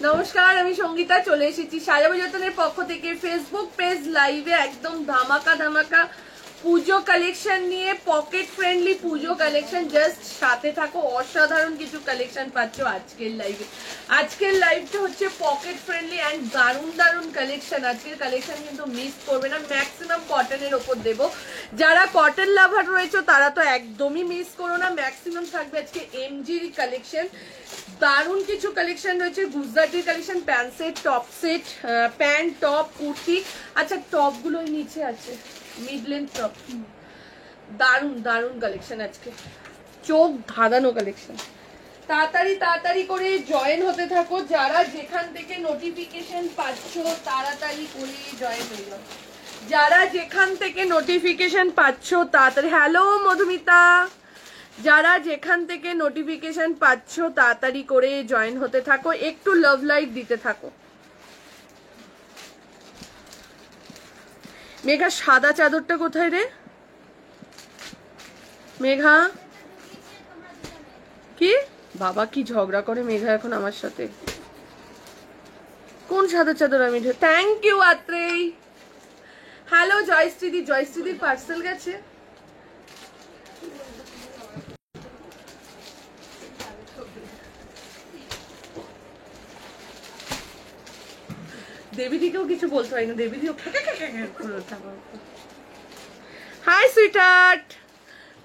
নমস্কার, আমি সঙ্গীতা চলে এসেছি সাজাবো যতনের পক্ষ থেকে ফেসবুক পেজ লাইভে একদম ধামাকা ধামাকা পুজো কালেকশন নিয়ে। পকেট ফ্রেন্ডলি পুজো কালেকশন, জাস্ট সাথে থাকো, অসাধারণ কিছু কালেকশন পাচ্ছ আজকের লাইভে। আজকের লাইভটা হচ্ছে পকেট ফ্রেন্ডলি অ্যান্ড দারুণ দারুণ কালেকশন। আজকের কালেকশন কিন্তু মিস করবে না, ম্যাক্সিমাম কটনের ওপর দেবো। যারা কটন লাভার রয়েছে তারা তো একদমই মিস করো না, ম্যাক্সিমাম থাকবে আজকে এমজির কালেকশন। দারুণ কিছু কালেকশন রয়েছে, গুজরাটির collection, pant set, top set, pant top kurti. আচ্ছা, টপ গুলো নিচে আছে, মিড লেন্থ টপ। দারুণ দারুণ কালেকশন আজকে, চোখ ধাঁধানো কালেকশন। তাড়াতাড়ি তাড়াতাড়ি করে জয়েন হতে থাকো, যারা যেখান থেকে নোটিফিকেশন পাচ্ছ তাড়াতাড়ি করে জয়েন হয়ে যাও। যারা যেখান থেকে নোটিফিকেশন পাচ্ছ তাড়াতাড়ি, হ্যালো মধুমিতা, যারা যেখান থেকে নোটিফিকেশন পাচ্ছ তাড়াতাড়ি করে জয়েন হতে থাকো, একটু লাভ লাইক দিতে থাকো। মেঘা, সাদা চাদরটা কোথায় রে? মেঘা কি বাবা, কি ঝগড়া করে মেঘা এখন আমার সাথে। কোন সাদা চাদর? আমি thank you Atrai. Hello জয়শ্রীদি, জয়শ্রীদির parcel গেছে। দেবীদিকেও কিছু বলতে পারি না, দেবীদিও হাই সুইটহার্ট,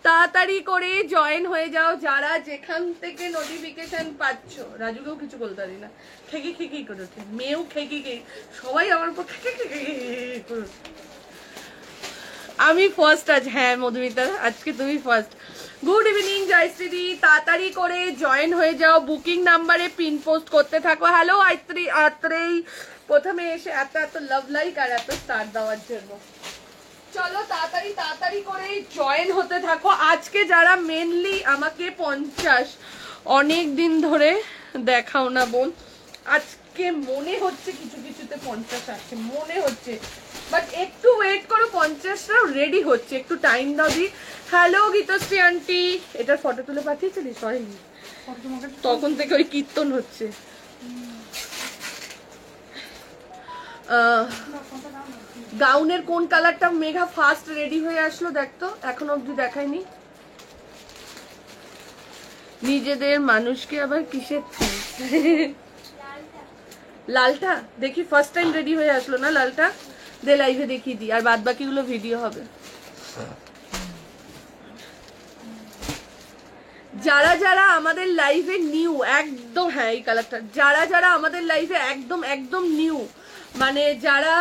তাড়াতাড়ি করে জয়েন হয়ে যাও যারা যেখান থেকে নোটিফিকেশন পাচ্ছ। রাজুকেও কিছু বলতে পারি না, খেকি খেকি করে ওঠে, মেয়েও খেকি খেকি, সবাই আমার উপর খেকি খেকি করে। আমি ফার্স্ট আজ, হ্যাঁ মধুমিতা আজকে তুমি ফার্স্ট। গুড ইভিনিং জয়শ্রীদি, তাড়াতাড়ি করে জয়েন হয়ে যাও, বুকিং নাম্বারে পিন পোস্ট করতে থাকো। হ্যালো আত্রেই, প্রথমে এসে এত এত লাভ লাইক আর এত স্টার দেওয়ার জন্য। চলো তাড়াতাড়ি তাড়াতাড়ি করে জয়েন হতে থাকো। আজকে যারা মেনলি আমাকে 50, অনেক দিন ধরে দেখাও না বোন, আজকে মনে হচ্ছে কিছু কিছুতে 50 আসছে মনে হচ্ছে, বাট একটু ওয়েট করো, 50টাও রেডি হচ্ছে, একটু টাইম দাও দি। হ্যালো গীতশ্রী আন্টি, এটার ফটো তুলে পাঠিয়েছিলিস? হয়নি, তখন থেকে ওই কীর্তন হচ্ছে। গাউনের কোন কালারটা মেঘা ফার্স্ট রেডি হয়ে আসলো দেখতো, এখন অবধি দেখায়নি। নিজেদের মানুষকে আবার কিসের লালটা দেখি, ফার্স্ট টাইম রেডি হয়ে আসলো না লালটা, দে লাইভে দেখিয়ে দিই, আর বাদ বাকিগুলো ভিডিও হবে। যারা যারা আমাদের লাইভে নিউ একদম, হ্যাঁ এই কালারটা, যারা যারা আমাদের লাইভে একদম একদম নিউ, মানে যারা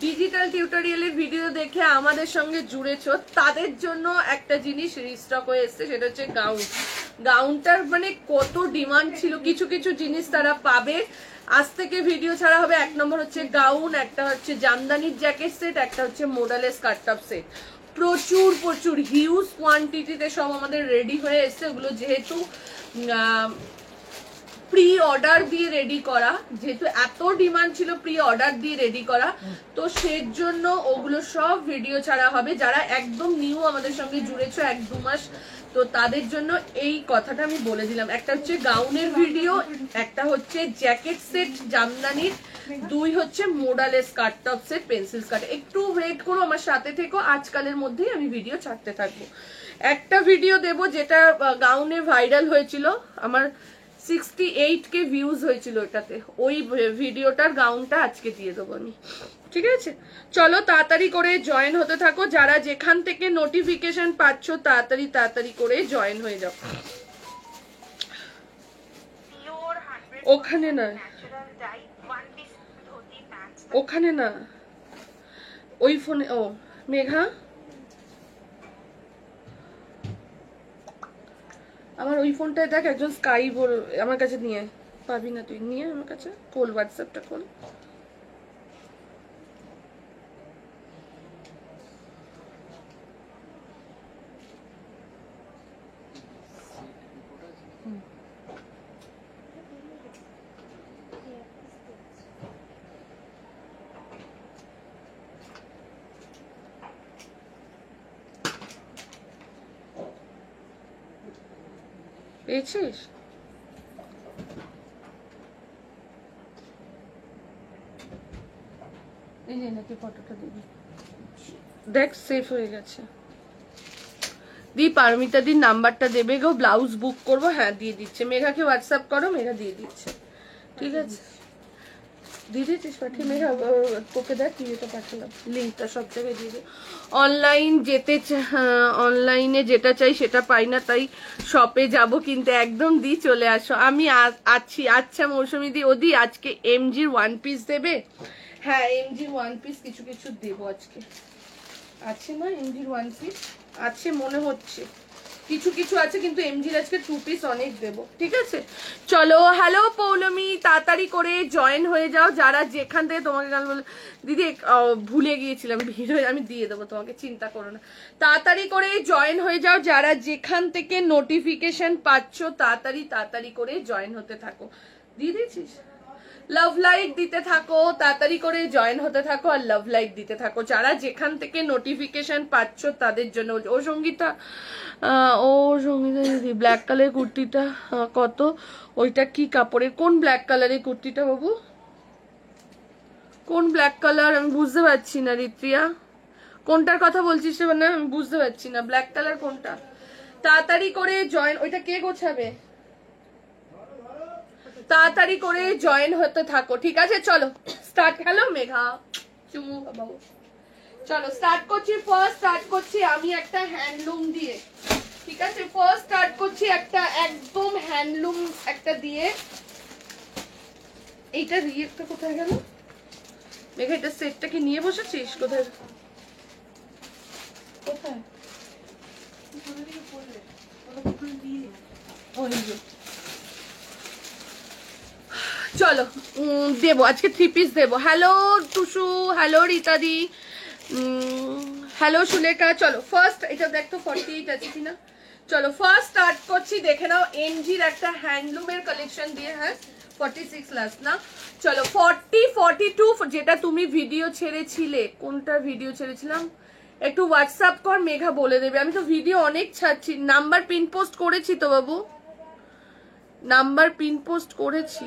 ডিজিটাল টিউটোরিয়ালের ভিডিও দেখে আমাদের সঙ্গে জুড়েছো, তাদের জন্য একটা জিনিস রিস্টক হয়ে এসছে, সেটা হচ্ছে গাউন। গাউনটার মানে কত ডিমান্ড ছিল, কিছু কিছু জিনিস তারা পাবে। আজ থেকে ভিডিও ছাড়া হবে। এক নম্বর হচ্ছে গাউন, একটা হচ্ছে জামদানির জ্যাকেট সেট, একটা হচ্ছে মোডালের স্কার্ট টপ সেট। প্রচুর প্রচুর হিউজ কোয়ান্টিটিতে সব আমাদের রেডি হয়ে এসছে। ওগুলো যেহেতু প্রি অর্ডার দিয়ে রেডি করা, যেহেতু এত ডিমান্ড ছিল প্রি অর্ডার দিয়ে রেডি করা, তো সের জন্য ওগুলো সব ভিডিও ছাড়া হবে। যারা একদম নিউ আমাদের সঙ্গে জুড়েছো 1-2 মাস, তো তাদের জন্য এই কথাটা আমি বলে দিলাম। একটা হচ্ছে গাউনের ভিডিও, একটা হচ্ছে জ্যাকেট সেট জামদানির, 2 হচ্ছে মোডালের skirt top set pencil skirt. একটু ওয়েট করো, আমার সাথে থেকো, আজকালের মধ্যেই আমি ভিডিও ছাড়তে থাকবো। একটা ভিডিও দেব যেটা গাউনে ভাইরাল হয়েছিল, আমার 68K ভিউজ হয়েছিল ওটাতে, ওই ভিডিওটার গাউনটা আজকে দিয়ে দেবো আমি, ঠিক আছে? চলো তাড়াতাড়ি করে জয়েন হতে থাকো, যারা যেখান থেকে নোটিফিকেশন পাচ্ছ তাড়াতাড়ি তাড়াতাড়ি করে জয়েন হয়ে যাও। ওখানে না, ওখানে না, ওই ফোনে। ও মেঘা, আমার ওই ফোনটায় দেখ, একজন স্কাই বল আমার কাছে নিয়ে পাবি না তুই, নিয়ে আমার কাছে খোল, হোয়াটসঅ্যাপটা খোল। পেয়েছিস? এই যে নাকি ফটোটা দিবি, দেখ সেফ হয়ে গেছে। দি পারমিতা দির নাম্বারটা দেবে গো, ব্লাউজ বুক করবো। হ্যাঁ দিয়ে দিচ্ছে, মেঘাকে হোয়াটসঅ্যাপ করো, মেঘা দিয়ে দিচ্ছে। ঠিক আছে দিয়ে দিচ্ছিস, পাঠিয়ে মেঘা তোকে দেখ তুই এটা পাঠালাম, লিঙ্কটা সব জায়গায় দিয়ে দে। অনলাইনে যেটা চাই সেটা পাই না, তাই শপে যাব কিন্তু একদম দি চলে আসো। আমি আছি। আচ্ছা মৌসুমি দি, ওদি আজকে এমজির ওয়ান পিস দেবে? হ্যাঁ এমজির ওয়ান পিস কিছু কিছু দেবো আজকে, আছে না এমজির ওয়ান পিস আছে মনে হচ্ছে, কিছু কিছু আছে, কিন্তু এমজির আজকে 2 পিস অনেক দেবো। ঠিক আছে চলো। হ্যালো পৌলমি, তাড়াতাড়ি করে জয়েন হয়ে যাও যারা যেখান থেকে। তোমাকে গান বলে দিদি ভুলে গিয়েছিলাম ভিডিও, আমি দিয়ে দেবো তোমাকে, চিন্তা করো না। তাড়াতাড়ি করে জয়েন হয়ে যাও যারা যেখান থেকে নোটিফিকেশন পাচ্ছ, তাড়াতাড়ি করে জয়েন হতে থাকো। দিয়ে দিয়েছিস? লাভ লাইক দিতে থাকো, তাড়াতাড়ি করে জয়েন হতে থাকো আর লাভ লাইক দিতে থাকো যারা যেখান থেকে নোটিফিকেশন পাচ্ছ তাদের জন্য। ও সঙ্গীতা দিদি ব্ল্যাক কালারের কুর্তিটা কত? ওইটা কি কাপড়ের? কোন ব্ল্যাক কালারের কুর্তিটা বাবু? কোন ব্ল্যাক কালার আমি বুঝতে পারছি না। রিত্রিয়া কোনটার কথা বলছিস মানে আমি বুঝতে পারছি না, ব্ল্যাক কালার কোনটা? তাড়াতাড়ি করে জয়েন, ওইটা কে গোছাবে? তাড়াতাড়ি করে জয়েন হতে থাকো। ঠিক আছে চলো স্টার্ট। হ্যালো মেঘা, চুমু বাবু, চলো স্টার্ট করছি। ফার্স্ট স্টার্ট করছি আমি একটা হ্যান্ডলুম দিয়ে। ঠিক আছে ফার্স্ট স্টার্ট করছি একটা একদম হ্যান্ডলুম একটা দিয়ে। এইটা রিয়েক্টটা কোথায় গেল মেঘা? এটা সেটটা কি নিয়ে বসেছিস? কোথায় কোথায়? চলো দেবো আজকে 3 পিস দেবো। হ্যালো টুসু, হ্যালো রীতাদি, হ্যালো সুলেখা। চলো ফার্স্ট এটা দেখতো 48 আছে কিনা। চলো ফার্স্ট স্টার্ট করছি, দেখে নাও এমজির একটা হ্যান্ডলুমের কালেকশন দিয়ে। হ্যাঁ 46 লাস্ট না। চলো 40 42 যেটা তুমি ভিডিও ছেড়েছিলে, কোনটা ভিডিও ছেড়েছিলাম একটু হোয়াটসঅ্যাপ কর, মেঘা বলে দেবে। আমি তো ভিডিও অনেক ছাড়ছি। নাম্বার পিন পোস্ট করেছি তো বাবু, নাম্বার পিন পোস্ট করেছি,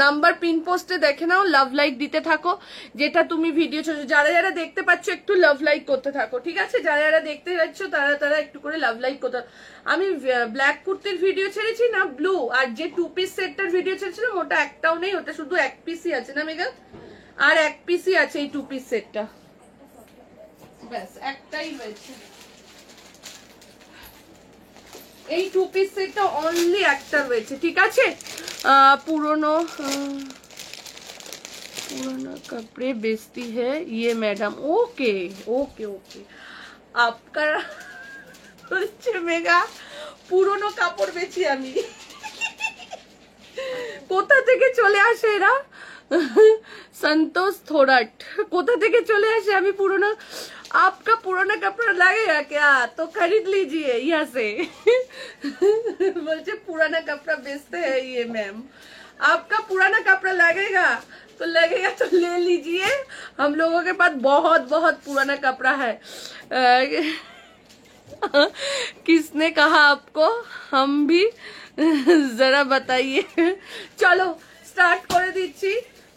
নাম্বার পিন পোস্টে দেখে নাও। লাভ লাইক দিতে থাকো যেটা তুমি ভিডিও যারা যারা দেখতে পাচ্ছ একটু লাভ লাইক করতে থাকো। ঠিক আছে যারা যারা দেখতে যাচ্ছ তারা একটু করে লাভ লাইক করতে। আমি ব্ল্যাক কুর্তির ভিডিও ছেড়েছি না ব্লু, আর যে 2 পিস সেটটার ভিডিও ছেড়েছিলাম ওটা একটাও নেই, ওটা শুধু 1 পিসই আছে না মেঘা? আর 1 পিসই আছে এই 2 পিস সেটটা, ব্যাস একটাই হয়েছে। এই 2 পিস সেটটা অনলি একটা রয়েছে। ঠিক আছে पुरानो कपड़े बेचती है ये मैडम। ओके ओके ओके आपका मेगा पुरानो কাপড় বেচি আমি। কোথা থেকে চলে আসে এরা? संतोष थोड़ाट कोथा থেকে চলে আসে? আমি পুরনো, आपका पुराना कपड़ा लगेगा क्या तो खरीद लीजिए यहाँ से। बोलते पुराना कपड़ा बेचते हैं ये मैम, आपका पुराना कपड़ा लगेगा तो ले लीजिए, हम लोगों के पास बहुत बहुत पुराना कपड़ा है। किसने कहा आपको? हम भी जरा बताइए। चलो स्टार्ट করে দিচ্ছি।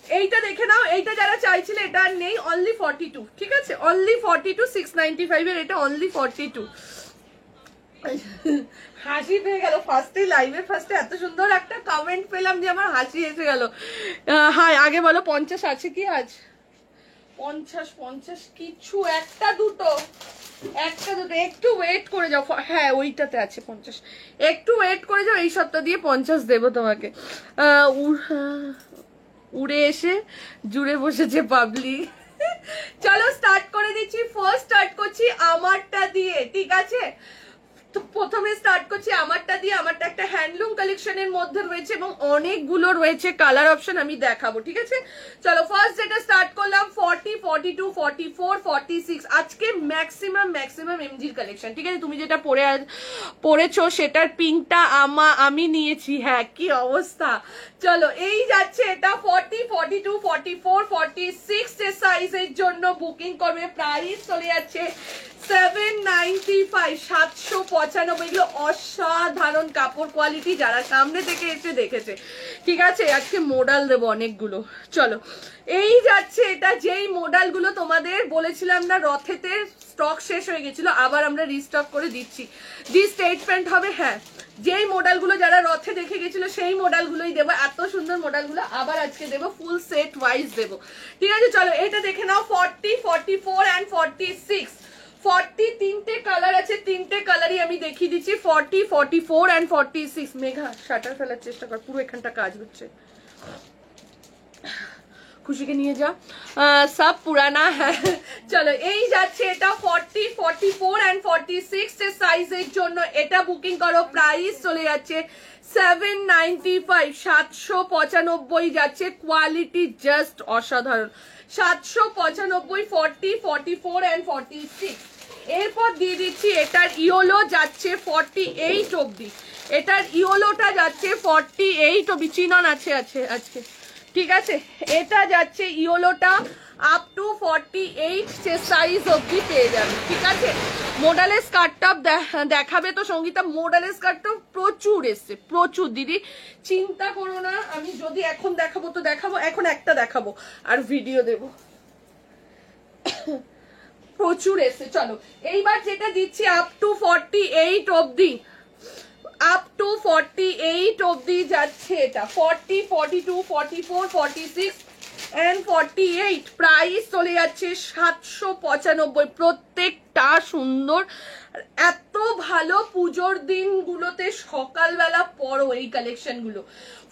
এইটা দেখে নাও, এইটা যারা চাইছিল এটা আর নেই, অনলি 42। ঠিক আছে অনলি 42, 695 এর এটা অনলি 42। হাসি পেয়ে গেল ফার্স্টে, লাইভের ফার্স্টে এত সুন্দর একটা কমেন্ট পেলাম যে আমার হাসি এসে গেল। হ্যাঁ আগে বলো 50 আছে কি আজ? 50 কিছু একটা দুটো একটু ওয়েট করে যাও। হ্যাঁ ওইটাতে আছে 50, একটু ওয়েট করে যাও, এই সপ্তাহ দিয়ে 50 দেবো তোমাকে। উড়ে এসে জুড়ে বসেছে পাবলিক। চলো স্টার্ট করে দিচ্ছি। ফার্স্ট স্টার্ট করছি আমারটা দিয়ে। ঠিক আছে তো প্রথমে স্টার্ট করছি আমারটা দিয়ে। আমারটা একটা হ্যান্ডলুম কালেকশনের মধ্যে রয়েছে এবং অনেকগুলো রয়েছে কালার অপশন, আমি দেখাবো। ঠিক আছে চলো ফার্স্ট যেটা স্টার্ট করলাম 40 42 44 46 আজকে ম্যাক্সিমাম এমজির কালেকশন। ঠিক আছে তুমি যেটা পরেছো সেটার পিঙ্কটা আমি নিয়েছি। হ্যাঁ কি অবস্থা। চলো এই যাচ্ছে এটা 40 42 44 46 সাইজের জন্য বুকিং করবে। প্রাইস চলে যাচ্ছে 795, 795, এগুলো অসাধারণ কাপড় কোয়ালিটি, যারা সামনে থেকে এসে দেখেছে। ঠিক আছে, আজকে মডেল দেবো অনেকগুলো। চলো, এই যাচ্ছে এটা, যেই মডেলগুলো তোমাদের বলেছিলাম না রথেতে স্টক শেষ হয়ে গেছিল, আবার আমরা রিস্টক করে দিচ্ছি। দি স্টেটমেন্ট হবে, হ্যাঁ যেই মডেলগুলো যারা রথে দেখে গেছিল সেই মডেলগুলোই দেবো। এত সুন্দর মডেলগুলো আবার আজকে দেবো, ফুল সেট ওয়াইজ দেবো। ঠিক আছে, চলো এটা দেখে নাও। 40, 44 and 46, 40 তিনটে কালার আছে, তিনটে কালারই আমি দেখিয়ে দিচ্ছি। 40, 44 and 46। মেঘা শাটার ফেলার চেষ্টা কর, পুরো এখানটা কাজ হচ্ছে। খুশিকে নিয়ে যা, সব পুরানা হ্যাঁ। চলো এই যাচ্ছে এটা 40, 44 and 46 এর সাইজের জন্য এটা বুকিং করো। প্রাইস চলে যাচ্ছে 795, 795 যাচ্ছে। কোয়ালিটি জাস্ট অসাধারণ। 795, 40, 44 and 46। এরপর দিয়ে দিচ্ছি এটার ইয়োলো যাচ্ছে 48 অবধি। এটার ইয়োলোটা যাচ্ছে 48 অবধি। চিনন আছে আজকে, ঠিক আছে। এটা যাচ্ছে ইয়োলোটা আপ টু 48 যে সাইজ অবধি পেয়ে যাবে। ঠিক আছে, মডেলের স্কার্টটপ দেখাবে তো সঙ্গীতা। মডেলের স্কার্টটপ প্রচুর এসছে, প্রচুর দিদি, চিন্তা করো না। আমি যদি এখন দেখাবো তো দেখাবো, এখন একটা দেখাবো আর ভিডিও দেবো। প্রচুর এসছে। চলো এইবার যেটা দিচ্ছি আপ টু 48 অবধি, আপ টু 48 অবধি যাচ্ছে এটা। 40, 42, 44, 46 and 48। প্রাইস চলে যাচ্ছে 795। প্রত্যেকটা সুন্দর, এত ভালো পুজোর দিনগুলোতে সকালবেলা পরো এই কালেকশন গুলো।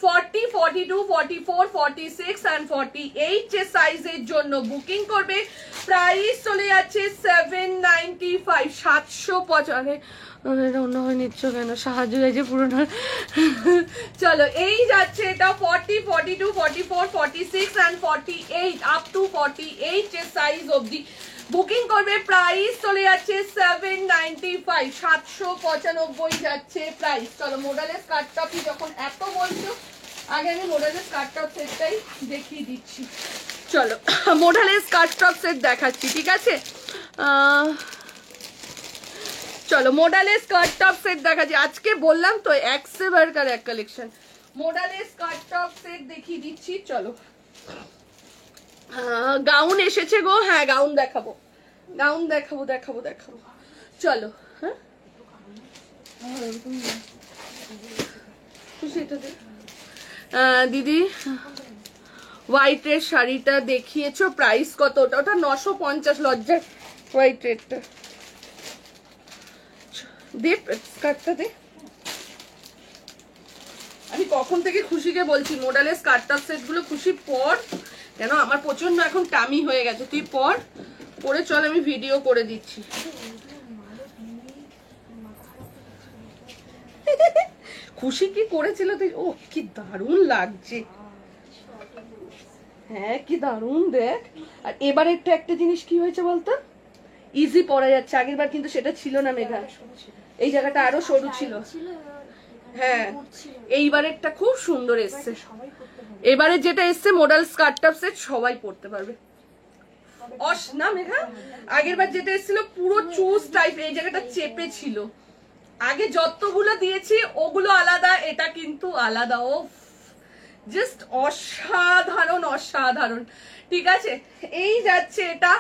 40, 42, 44, 46 and 48 যে সাইজের জন্য বুকিং করবে। প্রাইস চলে যাচ্ছে 795, 795। অন্য হয়ে নিচ্ছ কেন, সাহায্য হয়েছে পুরোনো। চলো এই যাচ্ছে এটা 40, 42, 44, 46 and 48, আপ টু 48 যে সাইজ অবধি বুকিং করবে। প্রাইস চলে যাচ্ছে 795, 795 যাচ্ছে প্রাইস। চলো মডেলের স্কার্টটপই যখন এত বলছো, আগে আমি মডেলের স্কার্টটপ সেটটাই দেখিয়ে দিচ্ছি। চলো মডেলের স্কার্টটপ সেট দেখাচ্ছি, ঠিক আছে। চলো মডেলের স্কার্ট টপ সেট দেখাচ্ছি। আজকে বললাম তো এক সে বারকার এক কালেকশন। মডেলের স্কার্ট টপ সেট দেখিয়ে দিচ্ছি। চলো গাউন এসেছে গো, হ্যাঁ গাউন দেখাবো, গাউন দেখাবো দেখাবো দেখাবো। চলো হ্যাঁ দিদি, হোয়াইটের শাড়িটা দেখিয়েছো, প্রাইস কত? ওটা 950। লজ্জা হোয়াইট রেডটা দে, স্কার্টটা দে। আমি কখন থেকে খুশিকে বলছি মডেলের স্কার্টটা সেট গুলো খুশি পর, কেন আমার প্রচন্ড এখন টামি হয়ে গেছে। তুই পর, পরে চল আমি ভিডিও করে দিচ্ছি। খুশি কি করেছিল তুই? ও কি দারুণ লাগছে, হ্যাঁ কি দারুণ দেখ। আর এবারে একটা জিনিস কি হয়েছে বলতো, ইজি পরা যাচ্ছে। আগের বার কিন্তু সেটা ছিল না মেঘা, এই জায়গাটা আরো সরু ছিল। হ্যাঁ এইবারেরটা খুব সুন্দর এসছে। এবারে যেটা এসছে মডেল স্কার্টটপ সেট সবাই পরতে পারবে। না মেঘা, আগের বার যেটা এসেছিল পুরো চুজ টাইপ, এই জায়গাটা চেপে ছিল। আগে যতগুলো দিয়েছি ওগুলো আলাদা, এটা কিন্তু আলাদা। ও জাস্ট অসাধারণ অসাধারণ। ঠিক আছে, এই যাচ্ছে এটা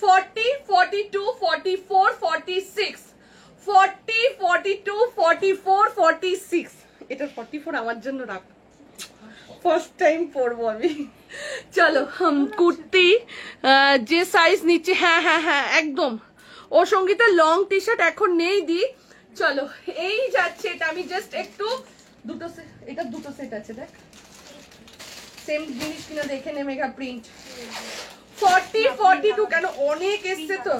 40, 42, 44, 46, 40, 42, 44, 46। এটা 44 আমার জন্য রাখ, ফার্স্ট টাইম পরবো আমি। চলো কুর্তি যে সাইজ নিচ্ছে, হ্যাঁ হ্যাঁ হ্যাঁ একদম। ও সঙ্গীতা লং টি শার্ট এখন নেই দি। চলো এই যাচ্ছে এটা, আমি জাস্ট একটু দুটো সেট, এটা দুটো সেট আছে দেখ, সেম জিনিস কিনা দেখে নে মেঘা। প্রিন্ট 40, 42 কেন অনেক এসছে তো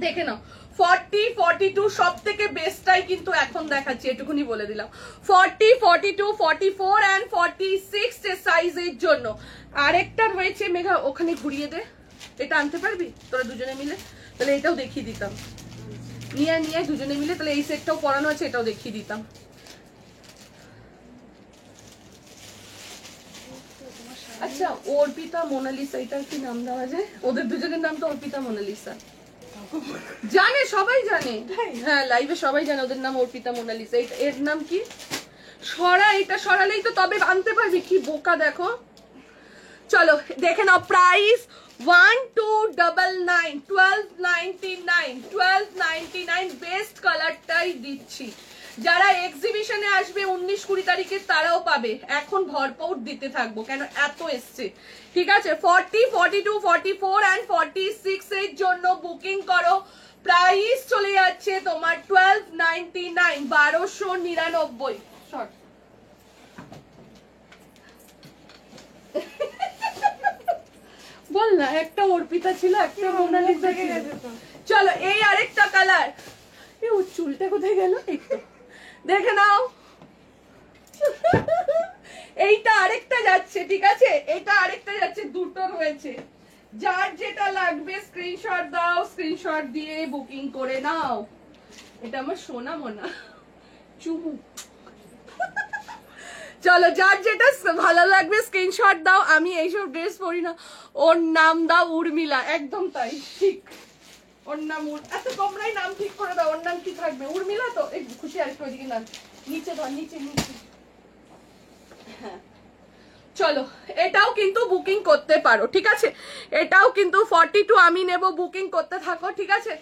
দেখে নাও। 40, 42 সব থেকে বেস্টটাই কিন্তু এখন দেখাচ্ছি, এটুকুনি বলে দিলাম। 40, 42, 44 and 46 এর সাইজের জন্য। আরেকটা রয়েছে মেঘা, ওখানে ঘুরিয়ে দে, এটা আনতে পারবি তোরা দুজনে মিলে? তাহলে এটাও দেখিয়ে দিতাম, নিয়ে নিয়ে দুজনে মিলে, তাহলে এই সেটটাও পরানো আছে, এটাও দেখিয়ে দিতাম। আচ্ছা অর্পিতা মোনালিসা, এটার কি নাম দেওয়া যায়? ওদের দুজনের নাম তো অর্পিতা মোনালিসা। জানে, সবাই জানে। হ্যাঁ, লাইভে সবাই জানে ওদের নাম অর্পিতা মোনালিসা। এর নাম কি? সরা, এটা সরালেই তো তবে আনতে পারবি। কি বোকা দেখো। চলো দেখে নাও প্রাইস 1299, 1299, 1299। বেস্ট কালারটাই দিচ্ছি। যারা এক্সিবিশনে আসবে 19-20 তারিখে তারাও পাবে। এখন ভরপুর দিতে থাকবো কেন এত এসছে। ঠিক আছে, 40, 42, 44 and 46 এর জন্য বুকিং করো। প্রাইস চলে যাচ্ছে তোমার 1299, 1299। শর্ট বল না, একটা অর্পিতা ছিল, একটা মোনালিসা ছিল। চলো এই আরেকটা কালার। এই চুলটা কোথায় গেল? দেখে নাও, এইটা আরেকটা যাচ্ছে। ঠিক আছে, এটা আরেকটা যাচ্ছে, দুটো রয়েছে। যার যেটা লাগবে স্ক্রিনশট দাও, স্ক্রিনশট দিয়ে বুকিং করে নাও। এটা আমার সোনা মোনা চুমু। চলো যার যেটা ভালো লাগবে স্ক্রিনশট দাও। আমি এইসব ড্রেস পরি না। ওর নাম দাও উর্মিলা। একদম তাই, ঠিক। ওর নাম আচ্ছা, তোমরাই নাম ঠিক করে দাও। ওর নাম কি থাকবে? উর্মিলা তো? এই খুশি আরেকটু ওইদিকে নাম নিচে ধর, নিচে নিচে। হ্যাঁ চলো, এটাও কিন্তু বুকিং করতে পারো। ঠিক আছে, এটাও কিন্তু 42 আমি নেব, বুকিং করতে থাকো। ঠিক আছে,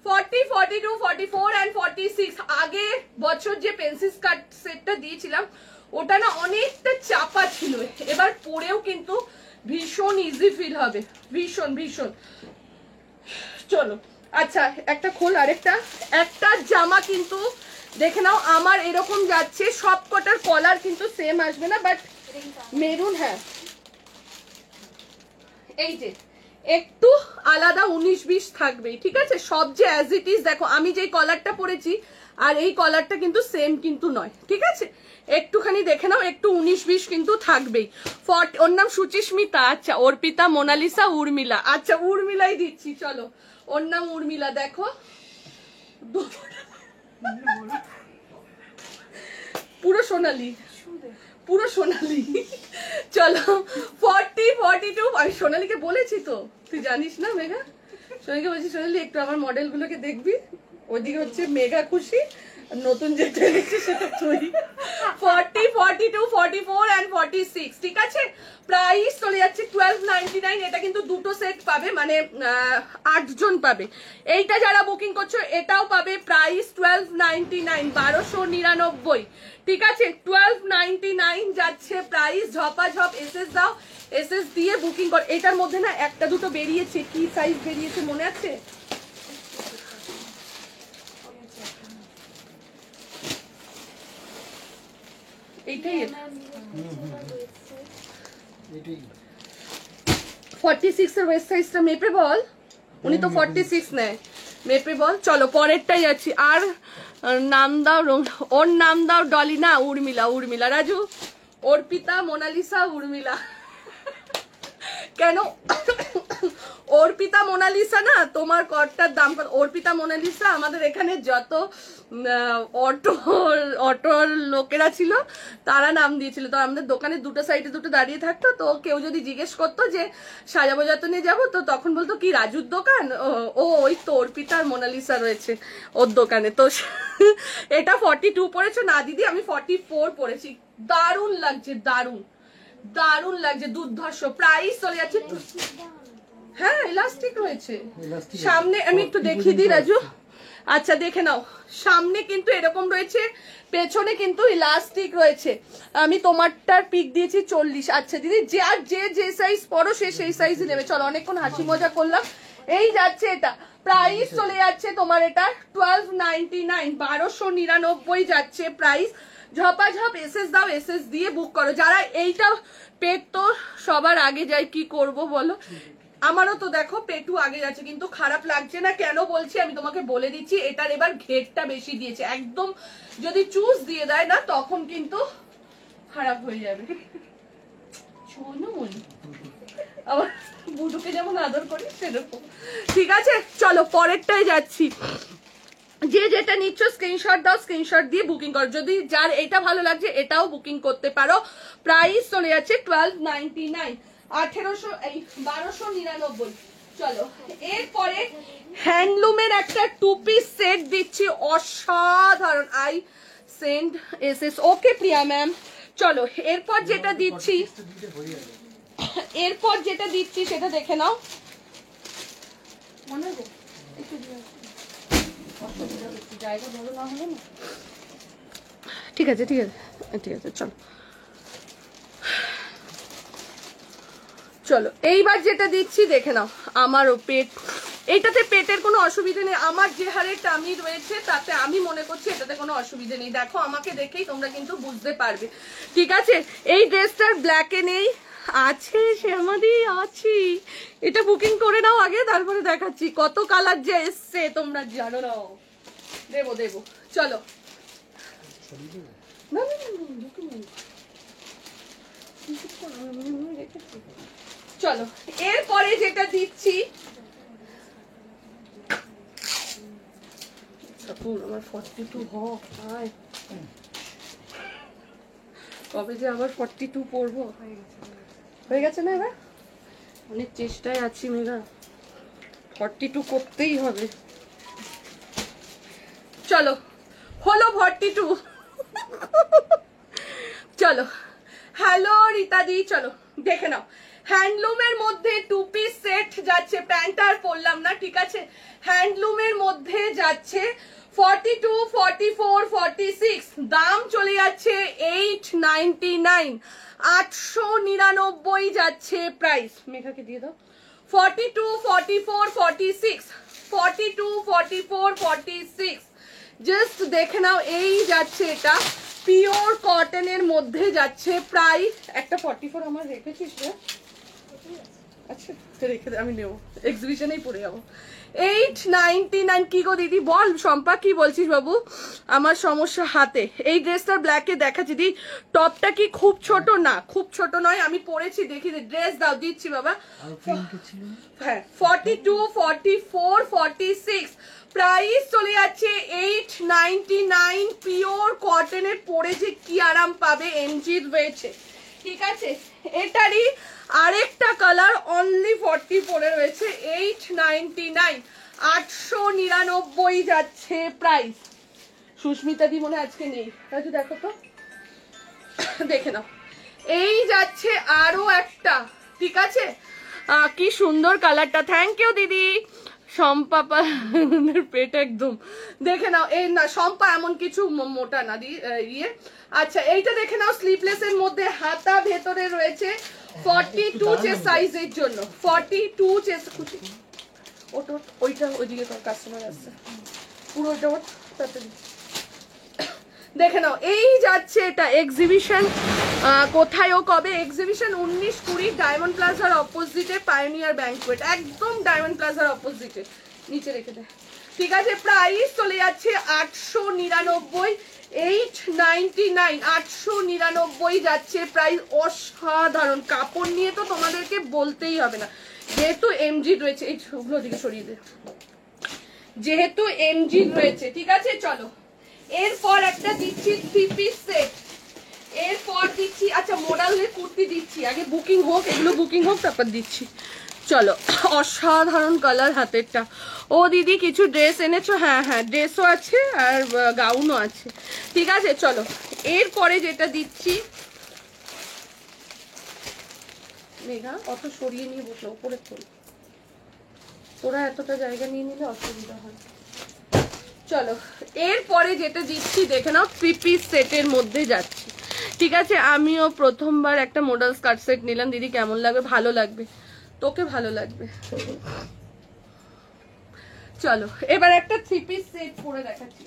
40, 42, 44 and 46। আগে বছর যে পেন্সিল কাট সেটটা দিয়েছিলাম ওটা না অনেকটা চাপা ছিল। এবার পরেও কিন্তু ভীষণ ইজি ফিল হবে, ভীষণ ভীষণ। চলো আচ্ছা, একটা খোল। আরেকটা একটা জামা কিন্তু দেখে নাও, আমার এরকম যাচ্ছে। সব কটার কলার কিন্তু সেম আসবে না, বাট মেরুন, হ্যাঁ এই যে একটু আলাদা 19-20 থাকবেই। ঠিক আছে, সব যে অ্যাজ ইট ইজ। দেখো আমি যে কলারটা পরেছি আর এই কলারটা কিন্তু সেম কিন্তু নয়। ঠিক আছে, একটুখানি দেখে নাও, একটু 19-20 কিন্তু থাকবেই। ওর নাম সুচিস্মিতা। আচ্ছা, অর্পিতা, মোনালিসা, উর্মিলা। আচ্ছা উর্মিলাই দিচ্ছি। চলো, ওর নাম উর্মিলা। দেখো পুরো সোনালি, পুরো সোনালি। চলো 40, 42। আমি সোনালিকে বলেছি তো, তুই জানিস না মেঘা? সোনালিকে বলছি, সোনালি একটু আমার মডেল গুলোকে দেখবি। ওইদিকে হচ্ছে মেঘা খুশি, নতুন যেটা দেখছি সেটা তুই। 40, 42, 44 and 46। ঠিক আছে, প্রাইস চলে যাচ্ছে 1299। এটা কিন্তু দুটো সেট পাবে, মানে 8 জন পাবে। এইটা যারা বুকিং করছো এটাও পাবে। প্রাইস 1299, 1299। ঠিক আছে, 1299 যাচ্ছে প্রাইস। ঝপাঝপ এসএস দাও, এসএস দিয়ে বুকিং কর। এটার মধ্যে না একটা দুটো বেরিয়েছে, কি সাইজ বেরিয়েছে মনে আছে? এইটাই 46 এর ওয়েস্ট সাইজটা মেপে বল। উনি তো 46 নেয়, মেপে বল। চলো পরেরটাই যাচ্ছি। আর নাম দাও, ওর নাম দাও ডলি না উর্মিলা। উর্মিলা রাজু, অর্পিতা, মোনালিসা, উর্মিলা। কেন অর্পিতা মোনালিসা না? তোমার কটটার দাম কত? অর্পিতা মোনালিসা আমাদের এখানে যত অটোর লোকেরা ছিল তারা নাম দিয়েছিল। তো আমাদের দোকানে দুটো সাইডে দুটো দাঁড়িয়ে থাকতো। তো কেউ যদি জিজ্ঞেস করতো যে সাজাবো যতনে যাবো, তো তখন বলতো কি রাজুর দোকান? ও ওই তো অর্পিতা আর মোনালিসা রয়েছে ওর দোকানে। তো এটা 42 পড়েছো না দিদি? আমি 44 পড়েছি। দারুণ লাগছে, দারুণ দারুণ লাগছে, দুর্ধর্ষ। প্রাইস চলে যাচ্ছে, হ্যাঁ ইলাস্টিক রয়েছে সামনে। আমি একটু দেখিয়ে দিই রাজু। আচ্ছা দেখে নাও, সামনে কিন্তু এরকম রয়েছে, পেছনে কিন্তু ইলাস্টিক রয়েছে। আমি তোমারটার পিক দিয়েছি 40। আচ্ছা দিদি, যে আর যে সাইজ পরো সে সেই সাইজই নেবে। চলো, অনেকক্ষণ হাসি মজা করলাম। এই যাচ্ছে এটা, প্রাইস চলে যাচ্ছে তোমার এটা 1299, 1299 যাচ্ছে প্রাইস। ঝপাঝপ এসএস দাও, এসএস দিয়ে বুক করো। যারা এইটা পেট তো সবার আগে যায়, কি করব বলো? আমারও তো দেখো পেটু আগে যাচ্ছে, কিন্তু খারাপ লাগছে না। কেন বলছি আমি তোমাকে বলে দিচ্ছি। এটার এবার ঘেরটা বেশি দিয়েছে, একদম যদি চুজ দিয়ে দেয় না তখন কিন্তু খারাপ হয়ে যাবে। শুনুন, আবার বুধুকে যেমন আদর করি সেরকম। ঠিক আছে, চলো পরেরটাই যাচ্ছি। যে যেটা নিচ্ছ স্ক্রিনশট দাও, স্ক্রিনশট দিয়ে বুকিং করো। যদি যার এটা ভালো লাগছে এটাও বুকিং করতে পারো। প্রাইস চলে যাচ্ছে 1299, 1299। চলো এরপরে হ্যান্ডলুমের একটা 2 পিস সেট দিচ্ছি, অসাধারণ। I send SS, okay Priya ma'am. চলো এরপর যেটা দিচ্ছি সেটা দেখে নাও। ঠিক আছে চলো চলো এইবার যেটা দিচ্ছি দেখে নাও। আমারও পেট, এইটাতে পেটের কোনো অসুবিধা নেই, আমার যে হারে টামি রয়েছে তাতে আমি মনে করছি এটাতে কোনো অসুবিধা নেই। দেখো আমাকে দেখেই তোমরা কিন্তু বুঝতে পারবে, ঠিক আছে। এই ড্রেসটার ব্ল্যাকে নেই, আছে শ্যামাদি, আছি। এটা বুকিং করে নাও আগে, তারপরে দেখাচ্ছি। কত কালার যে এসছে তোমরা জানো না। দেবো চলো। না চলো এরপরে যেটা দিচ্ছি, আমার 42 কবে যে আবার 42 পড়বো, হয়ে গেছে না এবার? অনেক চেষ্টায় আছি মেয়েরা, 42 করতেই হবে। চলো হলো 42। চলো হ্যালো রীতাদি, চলো দেখে নাও। হ্যান্ডলুমের মধ্যে 2 পিস সেট যাচ্ছে, প্যান্ট আর পরলাম না, ঠিক আছে। হ্যান্ডলুমের মধ্যে যাচ্ছে 42, 44, 46, দাম চলে যাচ্ছে 899, 899 যাচ্ছে প্রাইস। মেঘাকে দিয়ে দাও। 42, 44, 46, 42, 44, 46, জাস্ট দেখে নাও। এই যাচ্ছে, এটা পিওর কটনের মধ্যে যাচ্ছে, প্রাইস একটা 44 আমার রেখেছিস রে? আচ্ছা রেখে দে, আমি নেবো, এক্সিবিশনেই পড়ে যাবো। 899। কি গো দিদি বল, শম্পা কি বলছিস বাবু? আমার সমস্যা হাতে। এই ড্রেসটার ব্ল্যাকে দেখাচ্ছি দি, টপটা কি খুব ছোট? না খুব ছোট নয়, আমি পরেছি, দেখি ড্রেস দাও, দিচ্ছি বাবা। হ্যাঁ 42, 44, 46, প্রাইস চলে যাচ্ছে 899। পিওর কটনের, পরে যে কি আরাম পাবে, এমজির রয়েছে, ঠিক আছে। এটারই আরেকটা কালার অনলি 40 পরে রয়েছে, 899, 899 যাচ্ছে প্রাইস। সুস্মিতা দি মনে আজকে নেই, দেখো তো, দেখে নাও। এই যাচ্ছে আরো একটা, ঠিক আছে। কি সুন্দর কালারটা, থ্যাংক ইউ দিদি। শম্পা পেট একদম দেখে নাও। এই না শম্পা এমন কিছু মোটা না দি ইয়ে। আচ্ছা এইটা দেখে নাও, স্লিভলেস এর মধ্যে হাতা ভেতরে রয়েছে, 42 চেস সাইজের জন্য, 42 চেস। ওইটা ওইদিকে কাস্টমার আসছে, পুরো ওইটা তাড়াতাড়ি দেখে নাও। এই যাচ্ছে এটা এক্সিবিশন, কোথায় ও কবে এক্সিবিশন? 19-20 ডায়মন্ড প্লাজার অপোজিটে, পায়োনিয়ার ব্যাংকুয়েট, একদম ডায়মন্ড প্লাজার অপোজিটে, নিচে রেখে দেয়, ঠিক আছে। প্রাইস চলে যাচ্ছে 899, 899, 899 যাচ্ছে প্রাইস। অসাধারণ কাপড় নিয়ে তো তোমাদেরকে বলতেই হবে না, যেহেতু এমজি রয়েছে। এই ওগুলো দিকে সরিয়ে দে, যেহেতু এমজি রয়েছে, ঠিক আছে। চলো এরপর একটা দিচ্ছি 3 পিস সেট, এরপর দিচ্ছি, আচ্ছা মোডালের কুর্তি দিচ্ছি, আগে বুকিং হোক, এগুলো বুকিং হোক তারপর দিচ্ছি। চলো অসাধারণ কালার হাতেরটা। ও দিদি কিছু ড্রেস এনেছো? হ্যাঁ ড্রেসও আছে আর গাউনও আছে, ঠিক আছে। চলো এরপরে যেটা দিচ্ছি, মেঘা অত সরিয়ে নিয়ে বসলো, উপরে তোল, তোরা এতটা জায়গা নিয়ে নিলে অসুবিধা হয়। চলো এরপরে যেটা দিচ্ছি দেখে নাও, 3 পিস সেটের মধ্যে যাচ্ছি, ঠিক আছে। আমিও প্রথমবার একটা মডেল স্কার্ট সেট নিলাম, দিদি কেমন লাগবে? ভালো লাগবে, তোকে ভালো লাগবে। চলো এবার একটা 3 পিস সেট পরে দেখাচ্ছি।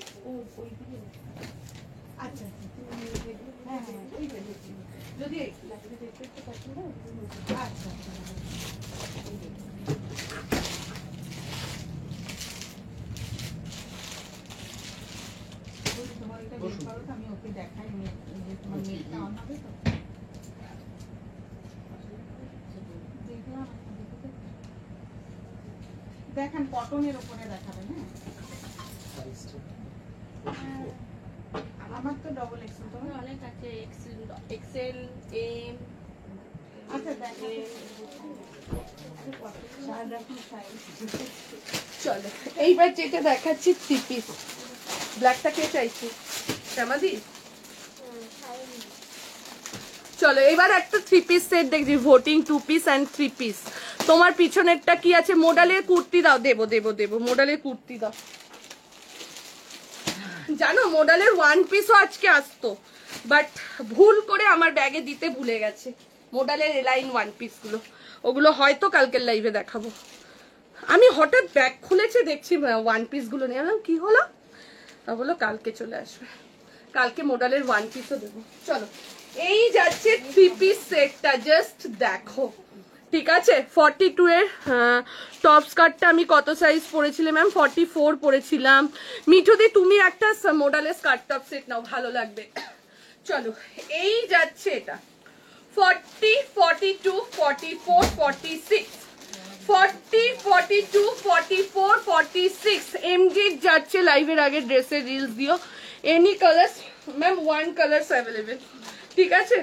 আচ্ছা যদি আচ্ছা আমি ওকে দেখাই, তোমার নেটটা অন হবে তো, দেখলাম দেখান কটনের উপরে দেখাবেন। হ্যাঁ আমার তো ডবল এক্সেল, তো অনেক আছে, এক্সেল, এম। আচ্ছা দেখেন চলো এইবার যেটা দেখাচ্ছি 3 পিস। ব্ল্যাকটা কে চাইছে? শ্যামাদি। চলো এবার একটা 3 পিস সেট দেখছি, ভোটিং 2 পিস অ্যান্ড 3 পিস। তোমার পিছনেরটা কি আছে? মোডালের কুর্তি দাও। দেবো দেবো দেবো, মোডালের কুর্তি দাও। জানো মোডালের 1 পিসও আজকে আসতো, বাট ভুল করে আমার ব্যাগে দিতে ভুলে গেছে মোডালের এলাইন 1 পিস গুলো। ওগুলো হয়তো কালকের লাইভে দেখাবো। আমি হঠাৎ ব্যাগ খুলেছে দেখছি 1 পিস গুলো নিয়ে, আমি কি হলো? বলো কালকে চলে আসবে, কালকে মোডালের 1 পিসও দেবো। চলো এই যাচ্ছে 3 পিস সেটটা, জাস্ট দেখো। ঠিক আছে 42 এর টপ স্কার্টটা আমি কত সাইজ পরেছিলাম ম্যাম? 44 পরেছিলাম। মিঠুদি তুমি একটা মোডালের স্কার্ট টপ সেট নাও, ভালো লাগবে। চলো এই যাচ্ছে এটা 40, 42, 44, 46, 40, 42, 44, 46। এমজি যাচ্ছে লাইভের আগে ড্রেসের রিলস দিও। Any colours ma'am, 1 colours available. ঠিক আছে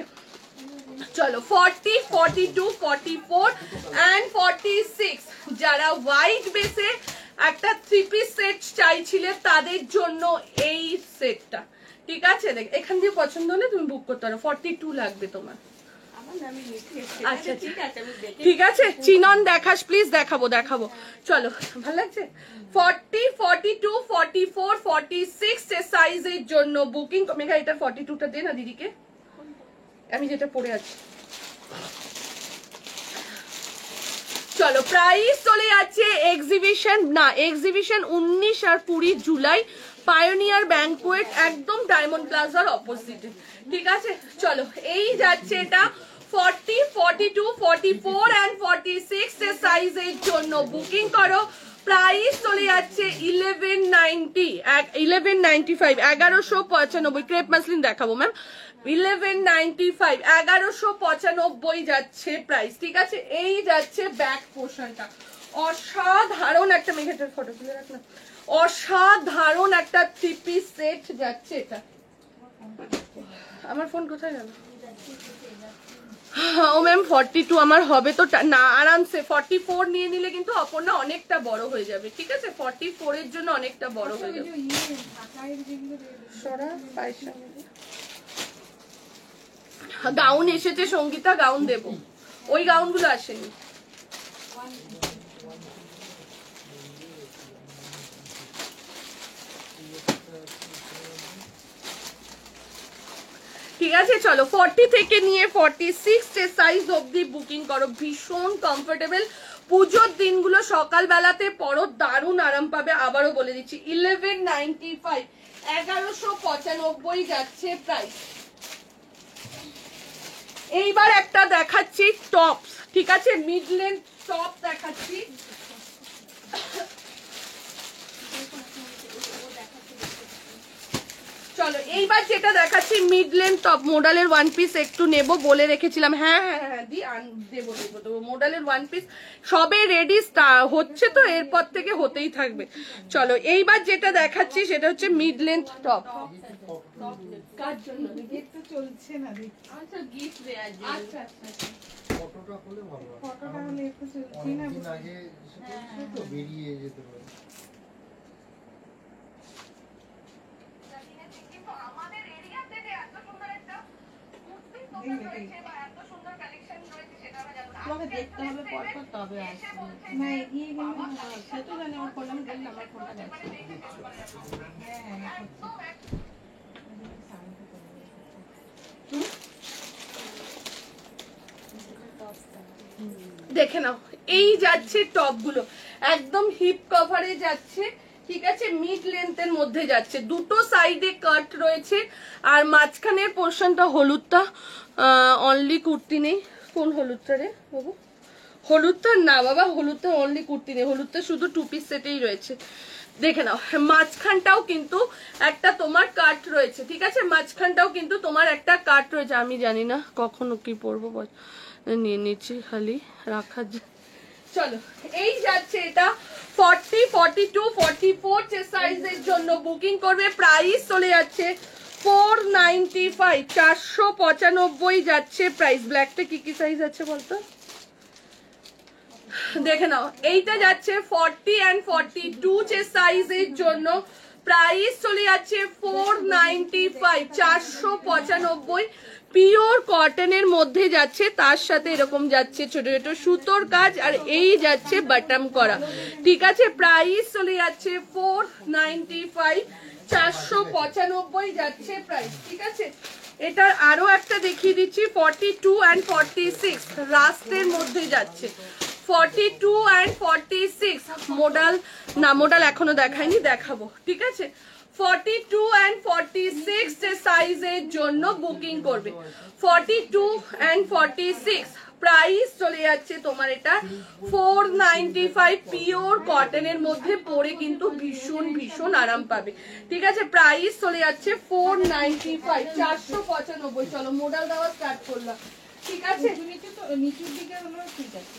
চলো 40, 42, 44 and 46। যারা হোয়াইট বেসে একটা 3 পিস সেট চাইছিলে তাদের জন্য এই সেটটা। ঠিক আছে দেখ, এখান দিয়ে পছন্দ হলে তুমি বুক করতে পারো। 42 লাগবে তোমার। আচ্ছা ঠিক আছে চিনন দেখাস প্লিজ। দেখাবো দেখাবো। চলো ভালো লাগছে। 40, 42, 44, 46 এর সাইজের জন্য বুকিং। মেঘা এটা 42টা দে না দিদিকে, আমি যেটা পরে আছি। চলো প্রাইস চলে যাচ্ছে এক্সিবিশন 19 আর 20 জুলাই পায়োনিয়ার ব্যাংকুয়েট, একদম ডায়মন্ড প্লাজার অপোজিটে। ঠিক আছে চলো এই যাচ্ছে এটা 40, 42, 44 and 46 এর সাইজের জন্য বুকিং করো। প্রাইস চলে যাচ্ছে 1190, 1195, 1195। ক্রেপ মাসলিন দেখাবো ম্যাম। 1195, 1195 যাচ্ছে প্রাইস। ঠিক আছে এই যাচ্ছে ব্যাক পোর্শনটা, অসাধারণ একটা। মেঘেটার ফটো তুলে রাখ না। অসাধারণ একটা 3 পিস সেট যাচ্ছে এটা। আমার ফোন কোথায় গেল? ও ম্যাম 42 আমার হবে তো না, আরামসে 44 নিয়ে নিলে কিন্তু অপর্ণা অনেকটা বড় হয়ে যাবে। ঠিক আছে 44 এর জন্য অনেকটা বড় হয়ে যাবে। গাউন এসেছে সঙ্গীতা, গাউন দেব। ওই গাউনগুলো আসেনি। ঠিক আছে চলো 40 থেকে নিয়ে 46 এর সাইজ অবধি বুকিং করো। ভীষণ কমফোর্টেবল। পুজোর দিনগুলো সকালবেলাতে পরো, দারুণ আরাম পাবে। আবারও বলে দিচ্ছি 1195, 1195 যাচ্ছে প্রাইস। এইবার একটা দেখাচ্ছি টপ। ঠিক আছে মিড লেন্থ টপ দেখাচ্ছি। চলো এইবার যেটা দেখাচ্ছি মিড লেন্থ টপ মোডালের 1 পিস একটু নেব বলে রেখেছিলাম। হ্যাঁ হ্যাঁ হ্যাঁ দি দেবো দেবো দেবো। মোডালের 1 পিস সবে রেডি হচ্ছে, তো এরপর থেকে হতেই থাকবে। চলো এইবার যেটা দেখাচ্ছি সেটা হচ্ছে মিড লেন্থ টপ। কার জন্য গিফট চলছে না দেখি? আচ্ছা গিফট দেওয়ার জন্য। আচ্ছা আচ্ছা ফটোটা হলে ভালো হয়। ফটোটা হলে একটু চলছে না, দিন আগে সেটা তো বেরিয়ে যেতে পারে। আমাদের এরিয়াতে যে এত সুন্দর একটা কুর্তি দোকান রয়েছে বা এত সুন্দর কালেকশন রয়েছে সেটা আমরা জানি না। আমাকে দেখতে হবে পর পর তবে আসবে। না এগিয়ে গেলে সেটা জানি। আমার ফোন আমি দেখলাম, আমার ফোনটা গেছে। হ্যাঁ দেখে নাও এই যাচ্ছে টপ গুলো, একদম হিপ কভারে যাচ্ছে। ঠিক আছে মিড লেন্থের মধ্যে যাচ্ছে, দুটো সাইডে কাট রয়েছে আর মাঝখানের পোর্শনটা হলুদটা অনলি কুর্তি নেই। কোন হলুদটা রে বাবু? হলুদটা না বাবা, হলুদটা অনলি কুর্তি নেই, হলুদটা শুধু 2 পিস সেটেই রয়েছে। দেখে নাও মাঝখানটাও কিন্তু একটা তোমার কাট রয়েছে। ঠিক আছে মাঝখানটাও কিন্তু তোমার একটা কাট রয়েছে। আমি জানি না কখনো কি পরবো, নিয়ে নিচ্ছি খালি রাখার। চলো এই যাচ্ছে এটা 40, 42, 44 সাইজের জন্য বুকিং করবে। প্রাইস চলে যাচ্ছে 495, 495 যাচ্ছে প্রাইস। ব্ল্যাকটা কি কি সাইজ আছে বলতো? দেখে নাও, এইটা যাচ্ছে 40 and 42 যে সাইজের জন্য, প্রাইস চলে যাচ্ছে 495, 495। পিওর কটনের মধ্যে যাচ্ছে, তার সাথে এরকম যাচ্ছে ছোট ছোট সুতোর কাজ, আর এই যাচ্ছে বাটন করা, ঠিক আছে। প্রাইস চলে যাচ্ছে 495, 495 যাচ্ছে প্রাইস, ঠিক আছে। এটার আরো একটা দেখিয়ে দিচ্ছি, 42 and 46 রাস্টের মধ্যে যাচ্ছে, 42 and 46 মডেল না, মডেল এখনো দেখাইনি, দেখাবো, ঠিক আছে। 42 and 46 যে সাইজের জন্য বুকিং করবে, 42 and 46 প্রাইস চলে যাচ্ছে তোমার এটা 495। পিওর কটনের মধ্যে পরে কিন্তু ভীষণ ভীষণ আরাম পাবে, ঠিক আছে। প্রাইস চলে যাচ্ছে 495, 495। চলো মডেল দেওয়া স্টার্ট করলাম, ঠিক আছে। নিচুর দিকে হলো, ঠিক আছে,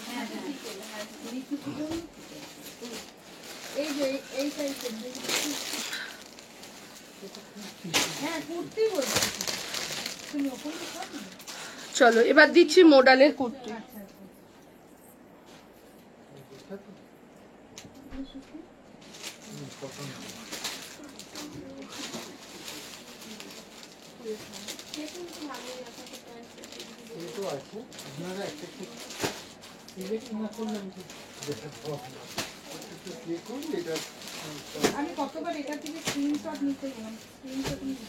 এই যে এই সাইজের, হ্যাঁ কুর্তি বলছি তুমি ওপরে। চলো এবার দিচ্ছি মডেলের কুর্তি। আমি কতবার এটা থেকে স্ক্রিনশট নিতে গেলাম, স্ক্রিনশট নিতে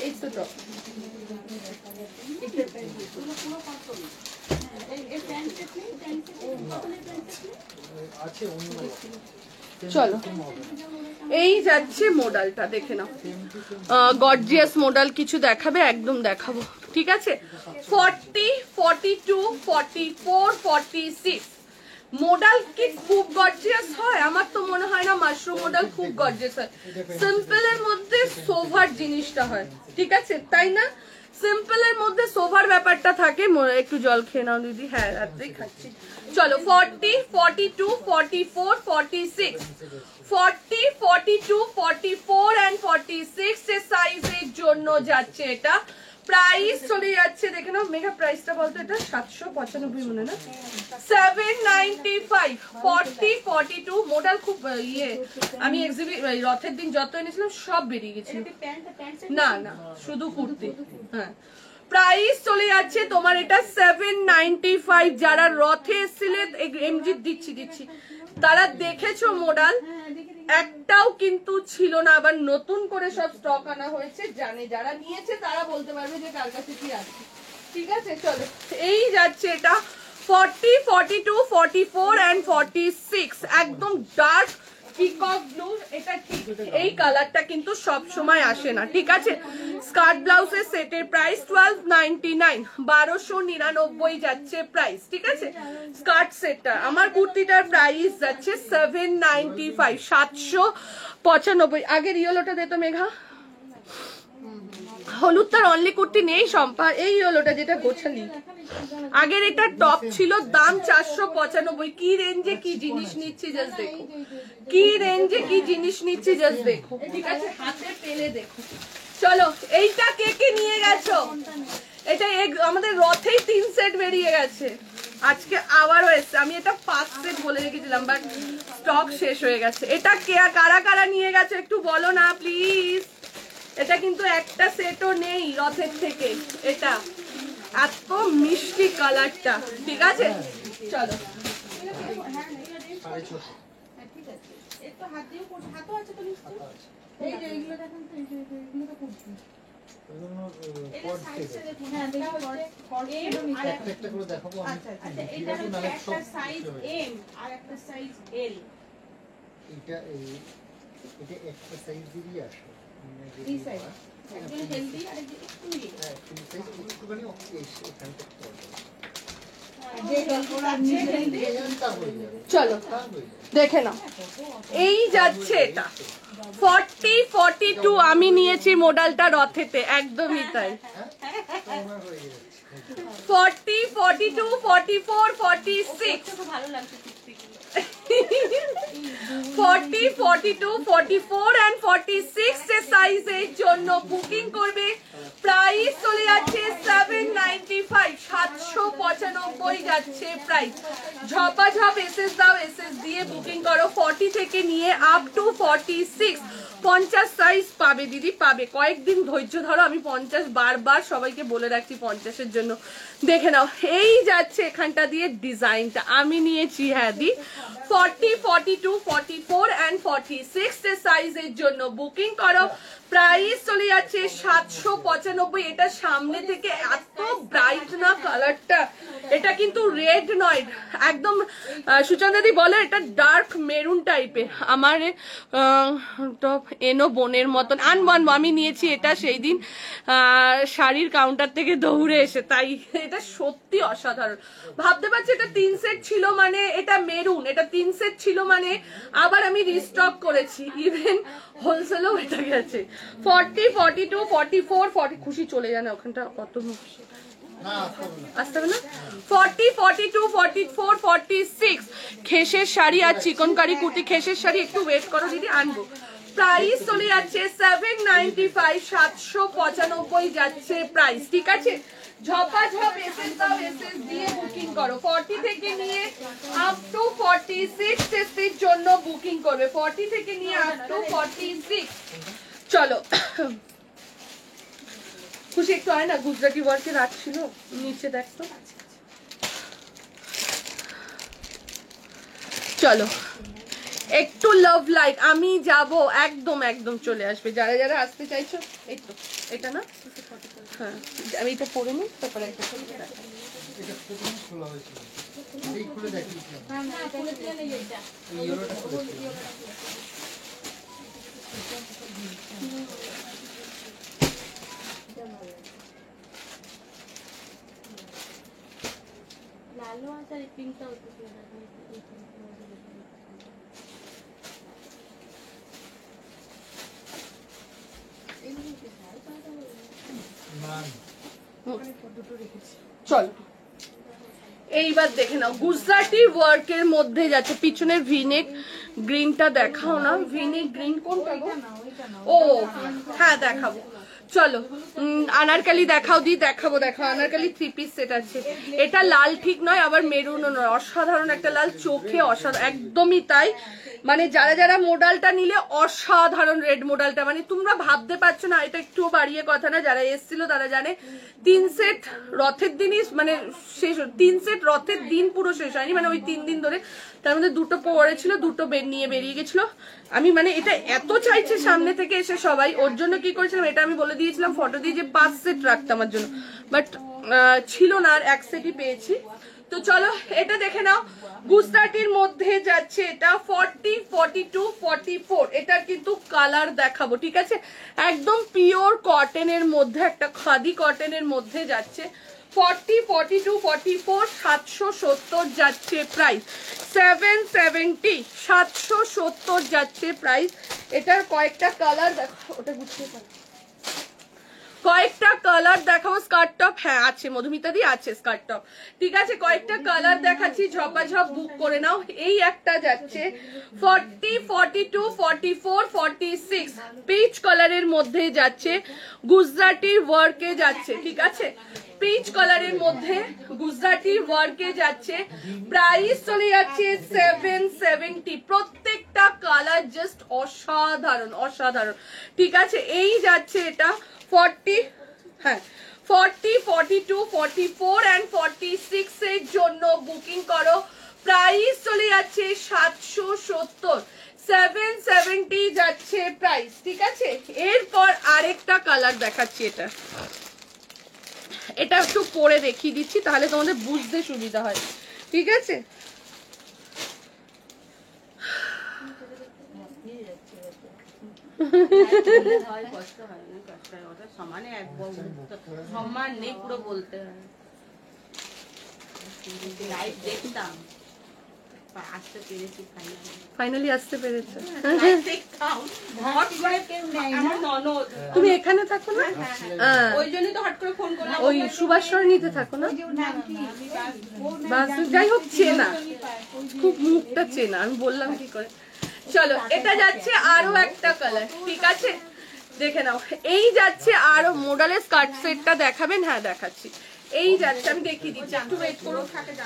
এই তো টপ, চলো এই যাচ্ছে মডেলটা, দেখে নাও। গর্জিয়াস মডেল কিছু দেখাবে, একদম দেখাবো, ঠিক আছে। 40, 42, 44, 46 মডেল কি খুব গর্জিয়াস হয়? আমার তো মনে হয় না মাশরুম মডেল খুব গর্জিয়াস হয়। সিম্পলের মধ্যে সোভার জিনিসটা হয়, ঠিক আছে, তাই না? সিম্পলের মধ্যে সোভার ব্যাপারটা থাকে। একটু জল খেয়ে নাও দিদি, হ্যাঁ রাত্রেই খাচ্ছি। চলো 40, 42, 44, 46, 40, 42, 44 and 46 এর সাইজের জন্য যাচ্ছে এটা। প্রাইস চলে যাচ্ছে, দেখে নাও মেঘা প্রাইসটা বলতো, এটা 795 মনে না, 795। 40, 42 মডেল খুব ইয়ে, আমি রথের দিন যত এনেছিলাম সব বেরিয়ে গেছিল, না না শুধু কুর্তি, হ্যাঁ। প্রাইস চলে যাচ্ছে তোমার এটা 795। যারা রথে এসেছিলে, এমজি দিচ্ছি তারা দেখেছো মডেল, একটাও কিন্তু ছিল না, আবার নতুন করে সব স্টক আনা হয়েছে, জানে যারা নিয়েছে তারা বলতে পারবে যে কার কাছে কি আছে, ঠিক আছে। চলো এই যাচ্ছে এটা 40, 42, 44 and 46 একদম ডার্ক পিকক ব্লু। এটা ঠিক, এই কালারটা কিন্তু সব সময় আসে না, ঠিক আছে। স্কার্ট ব্লাউজের সেটের প্রাইস 1299, 1299 যাচ্ছে প্রাইস, ঠিক আছে। স্কার্ট সেটটা, আমার কুর্তিটার প্রাইস যাচ্ছে 795, 795। আগের ইয়েলোটা দে তো মেঘা, হলুদ তার অনলি কুর্তি নেই সম্পা, এই ইয়েলোটা যেটা গোছালি। আগের এটা টপ ছিল, দাম 495। কি রেঞ্জে কি জিনিস নিচ্ছি জাস্ট দেখো, কি রেঞ্জে কি জিনিস নিচ্ছি জাস্ট দেখো, ঠিক আছে, হাতে পেলে দেখো। চলো এইটা কে কে নিয়ে গেছো? এটা আমাদের রথেই 3 সেট বেরিয়ে গেছে, আজকে আবারও এসছে। আমি এটা 5 সেট বলে রেখেছিলাম, বাট স্টক শেষ হয়ে গেছে। এটা কে কারা কারা নিয়ে গেছে একটু বলো না প্লিজ। এটা কিন্তু একটা সেটও নেই রথের থেকে, এটা এত মিষ্টি কালারটা, ঠিক আছে। চলো চলো দেখে নাও, এই যাচ্ছে এটা 40, 42 আমি নিয়েছি মডেলটা রথেতে, একদমই তাই। 40, 42, 44, 46 40, 42, 44 and 46 এর সাইজের জন্য বুকিং করবে। প্রাইস চলে যাচ্ছে 795, 795 যাচ্ছে প্রাইস। ঝপাঝপ এসএস দাও, এসএস দিয়ে বুকিং করো। 40 থেকে নিয়ে আপ টু 46, 50 সাইজ পাবে দিদি, পাবে। কয়েকদিন ধৈর্য ধরো, আমি 50 বারবার সবাইকে বলে রাখছি 50-এর জন্য। দেখে নাও, এই যাচ্ছে এখানটা দিয়ে ডিজাইনটা আমি নিয়েছি। হ্যাঁ দি 40, 42, 44 অ্যান্ড 46 সাইজের জন্য বুকিং করো। প্রাইস চলে যাচ্ছে 795। এটা সামনে থেকে এত ব্রাইট না কালারটা, এটা কিন্তু রেড নয় একদম। সুচন্দাদি বলে এটা ডার্ক মেরুন টাইপের। আমার টপ এনো বোনের মতন আনবো। আমি নিয়েছি এটা সেই দিন শাড়ির কাউন্টার থেকে দৌড়ে এসে, তাই এটা সত্যি অসাধারণ। ভাবতে পারছি এটা 3 সেট ছিল মানে, এটা মেরুন, এটা 3 সেট ছিল মানে আবার আমি রিস্টক করেছি। ইভেন হোলসেলও এটা গেছে। 40, 42, 44, 40 খুশি চলে যান ওখানটা কত আসতে হবে না। 40, 42, 44, 46 খেসের শাড়ি আর চিকনকারি কুর্তি। খেসের শাড়ি একটু ওয়েট করো দিদি, আনবো। প্রাইস চলে যাচ্ছে 795, 795 যাচ্ছে প্রাইস। ঠিক আছে, ঝপাঝপ এসএস দাও, এসএস দিয়ে বুকিং করো। 40 থেকে নিয়ে আপ টু 46 এর জন্য বুকিং করবে। 40 থেকে নিয়ে আপ টু 46। চলো খুশি একটু হয় না, গুজরাটি ওয়ার্কে রাখছিল নিচে দেখতো। চলো একটু লাভ লাইক আমি যাব, একদম একদম চলে আসবে যারা যারা আসতে চাইছো। এই তো এটা না, হ্যাঁ আমি এটা পরে নিই, তারপরে একটা লালু আচার পিঙ্কটা হচ্ছে চলো এইবার দেখে নাও। গুজরাটি ওয়ার্কের মধ্যে যাচ্ছে, পিছনের ভিনেক গ্রিনটা দেখাও না। ভিনেক গ্রিন কোনটা গো? ও হ্যাঁ দেখাবো, চলো আনারকালি দেখাও দি, দেখাবো। দেখো আনারকালি 3 পিস সেট আছে। এটা লাল ঠিক নয়, আবার মেরুনও নয়, অসাধারণ একটা লাল, চোখে অসাধারণ, একদমই তাই। মানে যারা যারা মডেলটা নিলে অসাধারণ রেড মডেলটা, মানে তোমরা ভাবতে পারছো না, এটা একটুও বাড়িয়ে কথা না। যারা এসেছিল তারা জানে 3 সেট রথের দিনই মানে শেষ, 3 সেট রথের দিন পুরো শেষ হয়নি, মানে ওই 3 দিন ধরে। তার মধ্যে 2টো পড়েছিল, 2টো নিয়ে বেরিয়ে গেছিল। আমি মানে এটা এত চাইছে সামনে থেকে এসে সবাই, ওর জন্য কি করেছিলাম, এটা আমি বলে দিয়েছিলাম ফটো দিয়ে যে 5 সেট রাখতে আমার জন্য, বাট ছিল না, আর 1 সেটই পেয়েছি। তো চলো এটা দেখে নাও। গুজরাটির মধ্যে যাচ্ছে এটা 40, 42, 44। এটার কিন্তু কালার দেখাবো, ঠিক আছে। একদম পিওর কটনের মধ্যে, একটা খাদি কটনের মধ্যে যাচ্ছে। 40, 42, 44, 770 যাচ্ছে প্রাইস। 770, 770 যাচ্ছে প্রাইস। এটার কয়েকটা কালার দেখো, ওটা গুছিয়ে পারো, কয়েকটা কালার দেখাবো। স্কার্ট টপ হ্যাঁ আছে, মধুমিতা দি আছে স্কার্ট টপ, ঠিক আছে। কয়েকটা কালার দেখাচ্ছি, ঝপাঝপ বুক করে নাও। এই একটা যাচ্ছে 40, 42, 44, 46 পিচ কালারের মধ্যে যাচ্ছে, গুজরাটি ওয়ার্কে যাচ্ছে, ঠিক আছে। পিচ কালারের মধ্যে গুজরাটি ওয়ার্কে যাচ্ছে। প্রাইস চলে যাচ্ছে 770। প্রত্যেকটা কালার জাস্ট অসাধারণ অসাধারণ, ঠিক আছে। এই যাচ্ছে এটা 40, হ্যাঁ 40, 42, 44 অ্যান্ড 46 এর জন্য বুকিং করো। প্রাইস চলে যাচ্ছে 770, 770 যাচ্ছে প্রাইস, ঠিক আছে। এরপর আরেকটা কালার দেখাচ্ছি, এটা একটু পরে দেখিয়ে দিচ্ছি, তাহলে তোমাদের বুঝতে সুবিধা হয়, ঠিক আছে। কষ্ট হয় না, কষ্ট হয় ওটা সমানে একবার সমান নেই, পুরো বলতে হয়। লাইভ দেখতাম, আসতে পেরেছি ফাইনালি আসতে পেরেছে। আমার ননদ, তুমি এখানে থাকো না, ওই জন্যই তো হট করে ফোন করলাম। ওই সুভাষচরণীতে থাকো না, যাই হোক চেনা, খুব মুখটা চেনা, আমি বললাম কি করে। চলো এটা যাচ্ছে আরো একটা কালার, ঠিক আছে। দেখে নাও। এই যাচ্ছে আরো মডেলের স্কার্ট সেটটা দেখাবেন? হ্যাঁ দেখাচ্ছি। এই যাচ্ছে, আমি দেখিয়ে দিচ্ছি, একটু ওয়েট করো।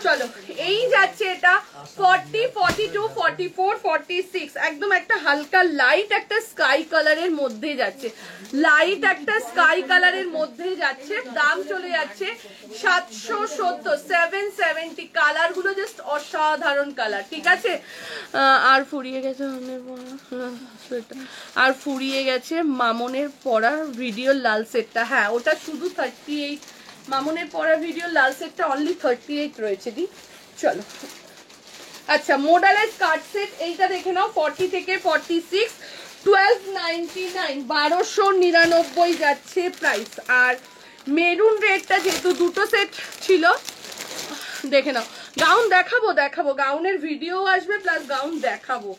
চলো, এই যাচ্ছে এটা 40, 42, 44, 46, একদম একটা হালকা লাইট একটা স্কাই কালারের মধ্যে যাচ্ছে, লাইট একটা স্কাই কালারের মধ্যে যাচ্ছে। দাম চলে যাচ্ছে 770, 770। কালার গুলো জাস্ট অসাধারণ কালার, ঠিক আছে। আর ফুরিয়ে গেছে আর ফুরিয়ে গেছে মামনের পরা ভিডিও লাল সেটটা। হ্যাঁ ওটা শুধু 38, মামনের পরা ভিডিও লাল সেটটা অনলি 38 রয়েছে দি। চলো, আচ্ছা মডেলের স্কার্ট সেট এইটা দেখে নাও, 40 থেকে 46, 1299, 1299 যাচ্ছে প্রাইস। আর মেরুন রেডটা যেহেতু দুটো সেট ছিল, দেখে নাও। গাউন দেখাবো, গাউনের ভিডিও আসবে প্লাস গাউন দেখাবো।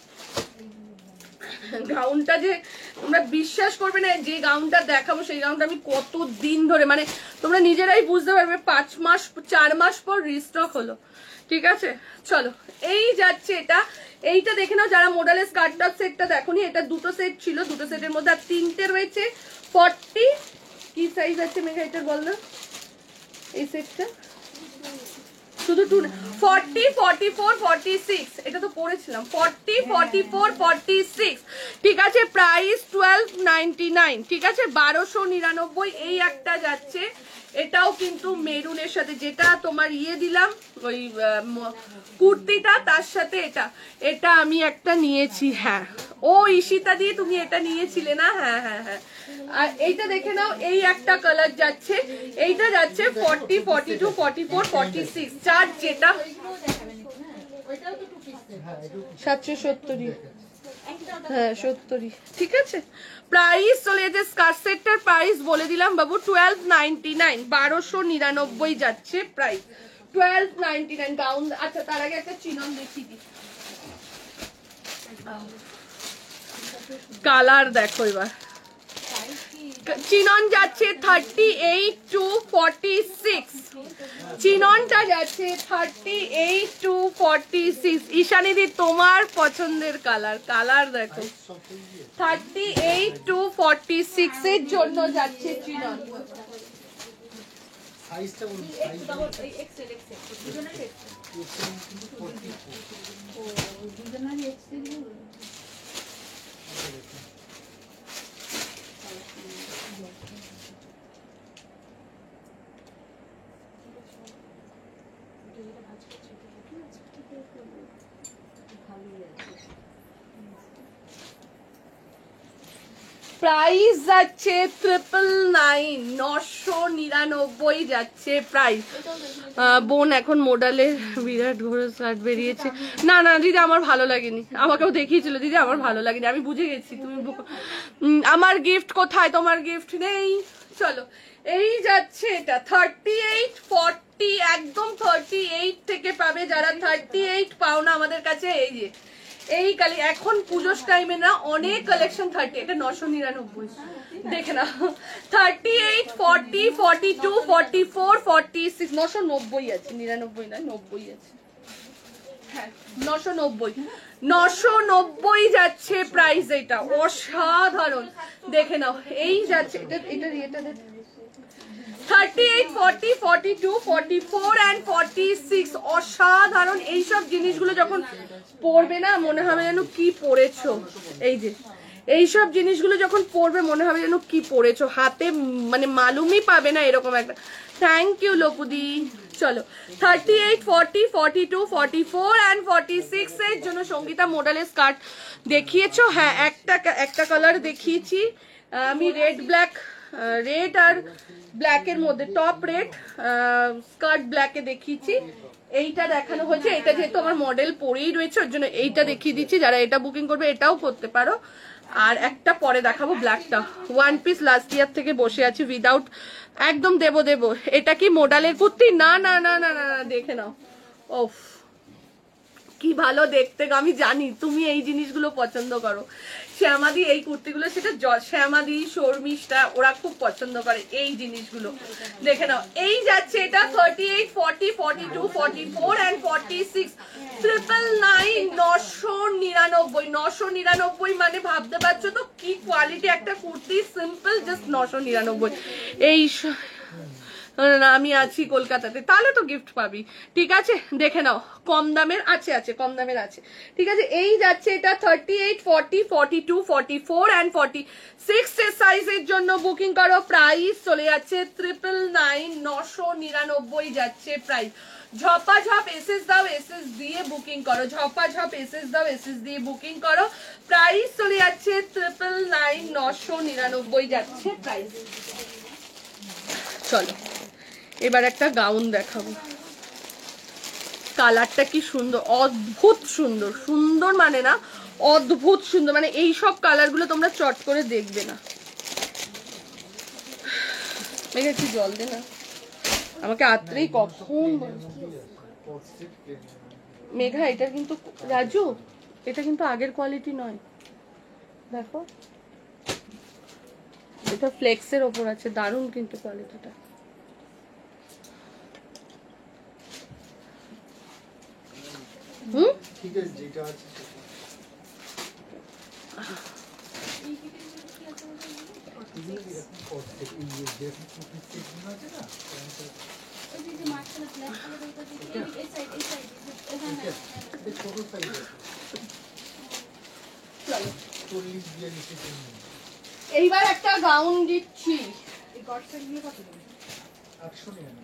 গাউনটা যে তোমরা বিশ্বাস করবে না, যে গাউনটা দেখাবো সেই গাউনটা আমি কত দিন ধরে, মানে তোমরা নিজেরাই বুঝতে পারবে, 5 মাস 4 মাস পর রিস্টক হলো, ঠিক আছে। চলো, এই যাচ্ছে এটা, এইটা দেখে নাও যারা মডেলের স্কার্ট টপ সেটটা দেখোনি, এটা দুটো সেট ছিল, দুটো সেটের মধ্যে আর 3টে রয়েছে। 40 কি সাইজ আছে মেঘা এটা বল না, এই সেটটা শুধু 40, 44, 46, এটা তো পড়েছিলাম 40, 44, 46, ঠিক আছে। প্রাইস 1299, ঠিক আছে, 1299। এই একটা যাচ্ছে, এটাও কিন্তু মেরুনের সাথে, যেটা তোমার ইয়ে দিলাম ওই কুর্তিটা, তার সাথে এটা আমি একটা নিয়েছি। হ্যাঁ ও ঈশিতা দিয়ে তুমি এটা নিয়েছিলে না? হ্যাঁ হ্যাঁ হ্যাঁ। আর এইটা দেখে নাও, এই একটা কালার যাচ্ছে, এইটা যাচ্ছে 40, 42, 44, 46, চার যেটা 770, হ্যাঁ 70, ঠিক আছে। প্রাইস চলে যাচ্ছে, স্কার্ট সেটটার প্রাইস বলে দিলাম বাবু, 1299, 1299 যাচ্ছে প্রাইস, 1299 গাউন। আচ্ছা তার আগে একটা চিনন দেখিয়ে দিই, কালার দেখো এবার। চিনন যাচ্ছে 38 to 46, চিননটা যাচ্ছে 38 to 46। ঈশানিদি তোমার পছন্দের কালার দেখো, 38 to 46 এর জন্য যাচ্ছে চিনন। প্রাইস যাচ্ছে 999, 999 যাচ্ছে প্রাইস। বোন এখন মডেলের বিরাট ঘোড়া শার্ট বেরিয়েছে, না না দিদি আমার ভালো লাগেনি, আমাকেও দেখিয়েছিল দিদি, আমার ভালো লাগেনি, আমি বুঝে গেছি তুমি। আমার গিফট কোথায়? তোমার গিফট নেই। চলো, এই যাচ্ছে এটা 38, 40, একদম 38 থেকে পাবে, যারা 38 পাও না আমাদের কাছে, এই যে এই কালি এখন পুজোর টাইমে না অনেক কালেকশন 30, এটা 999 দেখে না, 38, 40, 42, 44, 46, 990 আছে, 99 না 90 আছে, হ্যাঁ 990 যাচ্ছে প্রাইস। এটা অসাধারণ, দেখে নাও। এই যাচ্ছে এটা 38, 40, 42, 44 and 46, অসাধারণ। এইসব জিনিসগুলো যখন পরবে না মনে হবে যেন কি পরেছো, এই যে এইসব জিনিসগুলো যখন পরবে মনে হবে যেন কি পরেছো, হাতে মানে মালুমই পাবে না এরকম একটা। থ্যাংক ইউ লপুদি। চলো, 38, 40, 42, 44 and 46 এর জন্য সঙ্গীতা মডেলের স্কার্ট দেখিয়েছো। হ্যাঁ একটা কালার দেখিয়েছি আমি, রেড আর ব্ল্যাকের মধ্যে, টপ রেড, স্কার্ট ব্ল্যাকে দেখিয়েছি। এইটা দেখানো হয়েছে, এটা যেহেতু আমার মডেল পরেই রয়েছে ওর জন্য এইটা দেখিয়ে দিচ্ছি। যারা এটা বুকিং করবে এটাও করতে পারো। আর একটা পরে দেখাবো ব্ল্যাকটা, ওয়ান পিস লাস্ট ইয়ার থেকে বসে আছি উইদাউট, একদম দেবো। এটা কি মডেলের কুর্তি? না না না না না, দেখে নাও, ওফ কি ভালো দেখতে। আমি জানি তুমি এই জিনিসগুলো পছন্দ করো, শ্যামাদি এই কুর্তিগুলো, সেটা শ্যামাদি শর্মিষ্ঠা ওরা খুব পছন্দ করে এই জিনিসগুলো, দেখে নাও। এই যাচ্ছে এটা 38, 40, 42, 44 and 46, 999 999 মানে ভাবতে পারছো তো কি কোয়ালিটি একটা কুর্তি, সিম্পল জাস্ট 999। এই না আমি আছি কলকাতাতে, তাহলে তো গিফট পাবি। ঠিক আছে দেখে নাও, কম দামের আছে কম দামের আছে। ঠিক আছে এই যাচ্ছে এটা 38, 40, 42, 44 and 46 সাইজের জন্য বুকিং করো। প্রাইস চলে যাচ্ছে 999, 999 যাচ্ছে প্রাইস। ঝপাঝপ এসএস দাও, এসএস দিয়ে বুকিং করো, ঝপাঝপ এসএস দাও, এসএস দিয়ে বুকিং করো। প্রাইস চলে যাচ্ছে 999, 999 যাচ্ছে প্রাইস। চলো এবার একটা গাউন দেখাবো, কালারটা কি সুন্দর, অদ্ভুত সুন্দর, সুন্দর মানে না অদ্ভুত সুন্দর, মানে এই সব কালারগুলো তোমরা চট করে দেখবে না। মেঘা একটু জল দে না, আমাকে আত্রেই কখন মেঘা। এটা কিন্তু রাজু, এটা কিন্তু আগের কোয়ালিটি নয়, দেখো এটা ফ্লেক্সের ওপর আছে, দারুণ কিন্তু কোয়ালিটিটা। ঠিক আছে যেটা আছে এইবার একটা গাউন দিচ্ছি, এই গড সেট গুলো কত করে? 899।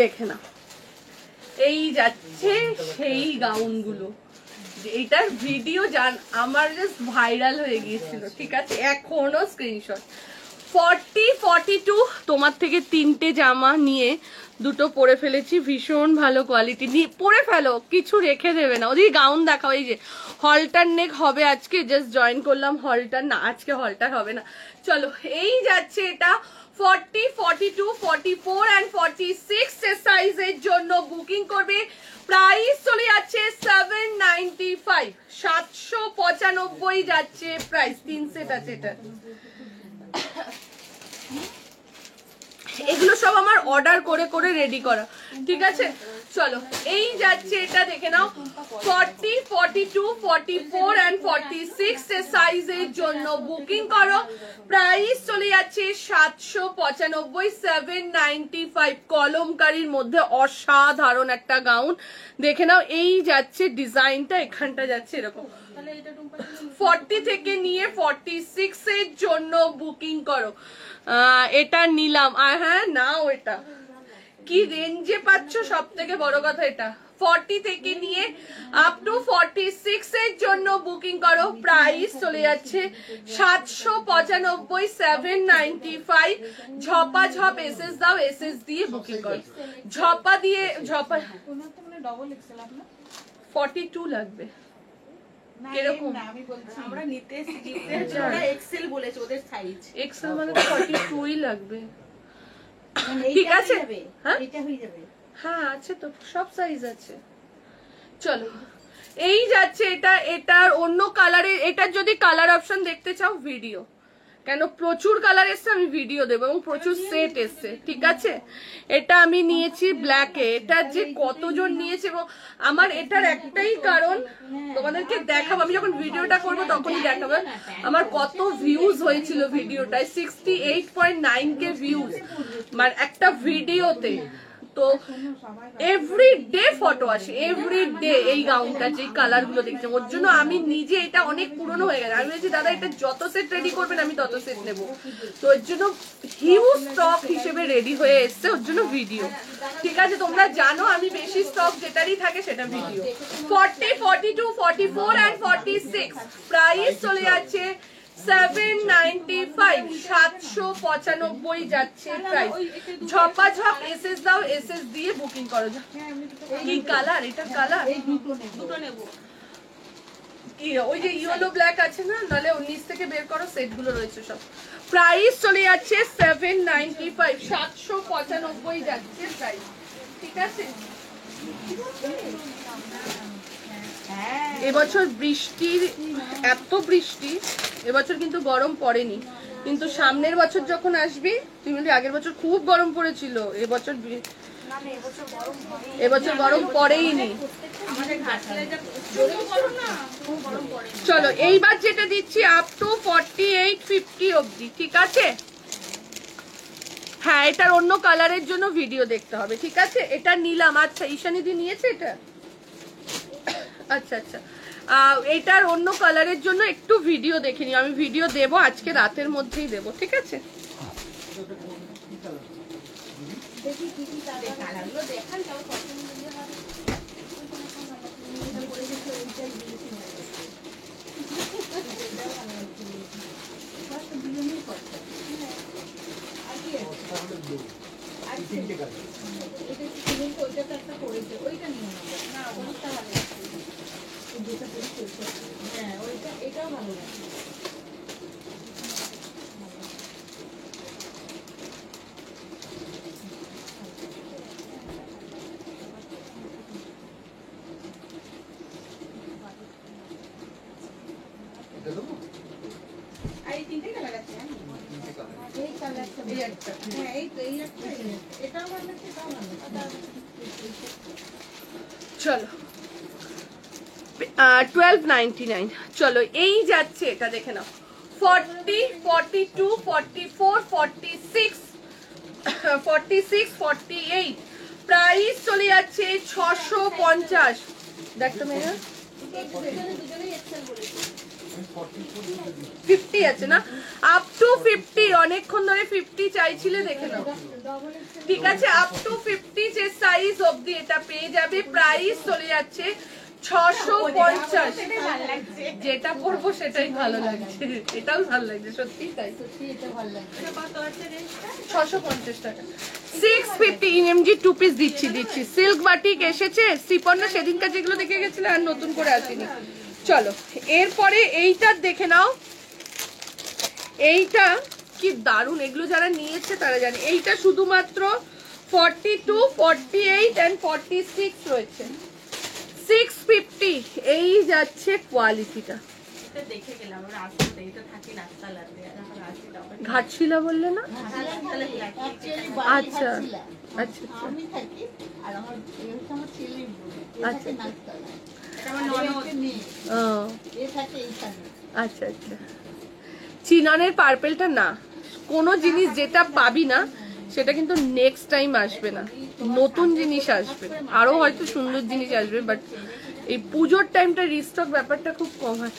দেখে না এই যাচ্ছে সেই গাউনগুলো, এইটার ভিডিও জান আমার জাস্ট ভাইরাল হয়ে গিয়েছিল। ঠিক আছে এখনো স্ক্রিনশট। 40, 42 তোমার থেকে 3টে জামা নিয়ে 2টো পরে ফেলেছি, ভীষণ ভালো কোয়ালিটি, নিয়ে পরে ফেলো, কিছু রেখে দেবে না। ওদিকে গাউন দেখাও, এই যে হলটার নেক হবে আজকে, জাস্ট জয়েন করলাম হলটার, না আজকে হলটার হবে না। চলো এই যাচ্ছে এটা 40, 42, 44 and 46 সাইজের জন্য বুকিং করবে। প্রাইস চলে যাচ্ছে 795, 795 যাচ্ছে প্রাইস। 3 সেট আছে এটা, এগুলো সব আমার অর্ডার করে করে রেডি করা। ঠিক আছে চলো এই যাচ্ছে এটা দেখে নাও 40, 42, 44 and 46 সাইজের জন্য বুকিং করো। প্রাইস চলে যাচ্ছে 795, 795। কলমকারীর মধ্যে অসাধারণ একটা গাউন দেখে নাও। এই যাচ্ছে ডিজাইনটা, এখানটা যাচ্ছে এরকম। 40 থেকে নিয়ে 46 এর জন্য বুকিং করো। এটা নিলাম, হ্যাঁ নাও, এটা কি রেঞ্জে পাচ্ছ সব থেকে বড় কথা। এটা 40 থেকে নিয়ে আপ টু 46 এর জন্য বুকিং করো। প্রাইস চলে যাচ্ছে 795, 795। ঝপাঝপ এসএস দাও, এসএস দিয়ে বুকিং করো। ঝপা দিয়ে ঝপা। তোমার তো মানে ডবল এক্সেল, আপনার 42 লাগবে। না কিরকম? না আমি বলছি আমরা নিতে শিখতে ওরা এক্সেল বলেছে ওদের সাইজ। এক্সেল মানে তো 42ই লাগবে। মানে ঠিক এইটা আছে হয়ে যাবে, হ্যাঁ এটা হয়ে যাবে। হ্যাঁ আছে তো, সব সাইজ আছে। চলো এই যাচ্ছে এটা, এটার অন্য কালারের, এটার যদি কালার অপশন দেখতে চাও ভিডিও, কেন প্রচুর কালার এসছে, আমি ভিডিও দেবো, এবং প্রচুর সেট এসছে। ঠিক আছে এটা আমি নিয়েছি ব্ল্যাকে, এটা যে কতজন নিয়েছে, এবং আমার এটার একটাই কারণ তোমাদেরকে দেখাবো, আমি যখন ভিডিওটা করবো তখনই দেখাবো আমার কত ভিউজ হয়েছিল ভিডিওটায়। 68.9K ভিউজ মানে একটা ভিডিওতে। তো এভরিডে ফটো আসে, এভরিডে এই গাউনটা যে কালার গুলো দেখছি, ওর জন্য আমি নিজে, এটা অনেক পুরনো হয়ে গেছে, আমি বলছি দাদা এটা যত সেট রেডি করবেন আমি তত সেট নেবো। তো ওর জন্য হিউজ স্টক হিসেবে রেডি হয়ে এসছে, ওর জন্য ভিডিও। ঠিক আছে তোমরা জানো আমি বেশি স্টক যেটারই থাকে সেটা ভিডিও। 40, 42, 44 and 46 প্রাইস চলে যাচ্ছে 795 795 যাচ্ছে প্রাইস। ঝপাঝপ এসএস দাও, এসএস দিয়ে বুকিং করো। কি কালার এটা? কালার দুটো নেবো। কি ওই যে ইয়েলো ব্ল্যাক আছে না, নালে 19 থেকে বের করো, সেটগুলো রয়েছে সব। প্রাইস চলে যাচ্ছে 795 795 যাচ্ছে প্রাইস। ঠিক আছে, এবছর বৃষ্টির এত বৃষ্টি, এবছর কিন্তু গরম পড়েনি, কিন্তু সামনের বছর যখন আসবি তুই বলবি আগের বছর খুব গরম পড়েছিল, এবছর গরম পড়েইনি। চলো এইবার যেটা দিচ্ছি আপ টু 4850 অবধি। ঠিক আছে, হ্যাঁ এটার অন্য কালারের জন্য ভিডিও দেখতে হবে। ঠিক আছে, এটা নিলাম। আচ্ছা ঈশানিদি নিয়েছে এটা? আচ্ছা আচ্ছা, এটার অন্য কালারের জন্য একটু ভিডিও দেখে নিও, আমি ভিডিও দেব আজকে রাতের মধ্যেই দেব। ঠিক আছে, এটাও ভালো লাগে। এই তিনটে কালার আছে, এই কালারটা, এই একটা, হ্যাঁ এই তো, এই একটা, এটাও ভালো লাগছে, এটাও ভালো লাগছে। চলো 1299। চলো এই যাচ্ছে, এটা দেখে নাও 40 42 44 46 46 48। প্রাইস চলে যাচ্ছে 650। দেখ তো মেয়ে 50 আছে না, আপ টু 50। অনেকক্ষণ ধরে 50 চাইছিলে, দেখে নাও। ঠিক আছে, আপ টু 50 যে সাইজ অবধি এটা পেয়ে যাবে। প্রাইস চলে যাচ্ছে 650। যেটা পরবো সেটাই ভালো লাগছে, এটাও ভালো লাগছে, সত্যি তাই, সত্যি এটা ভালো লাগছে। 650 টাকা 650 ইএমজি 2 পিস দিচ্ছি। সিল্ক বাটিক এসেছে, শ্রীপর্ণা সেদিনকার যেগুলো দেখে গেছিলে আর নতুন করে আসেনি। চলো এরপরে এইটা দেখে নাও, এইটা কি দারুন, এগুলো যারা নিয়েছে তারা জানে। এইটা শুধুমাত্র 42 48 এন্ড 46 রয়েছে, 650। এই যাচ্ছে কোয়ালিটিটা। দেখে গেলাম রাস্তাতে, এটা থাকে নাস্তালাতে, ঘাটশিলা বললে না? আচ্ছা আচ্ছা আমি থাকি আর আমার আমার ছেলে আচ্ছা আচ্ছা আচ্ছা। চিননের পার্পেলটা না, কোনো জিনিস যেটা পাবি না সেটা কিন্তু নেক্সট টাইম আসবে না, নতুন জিনিস আসবে, আরো হয়তো সুন্দর জিনিস আসবে, বাট এই পুজোর টাইমটা রিস্টক ব্যাপারটা খুব কম হয়।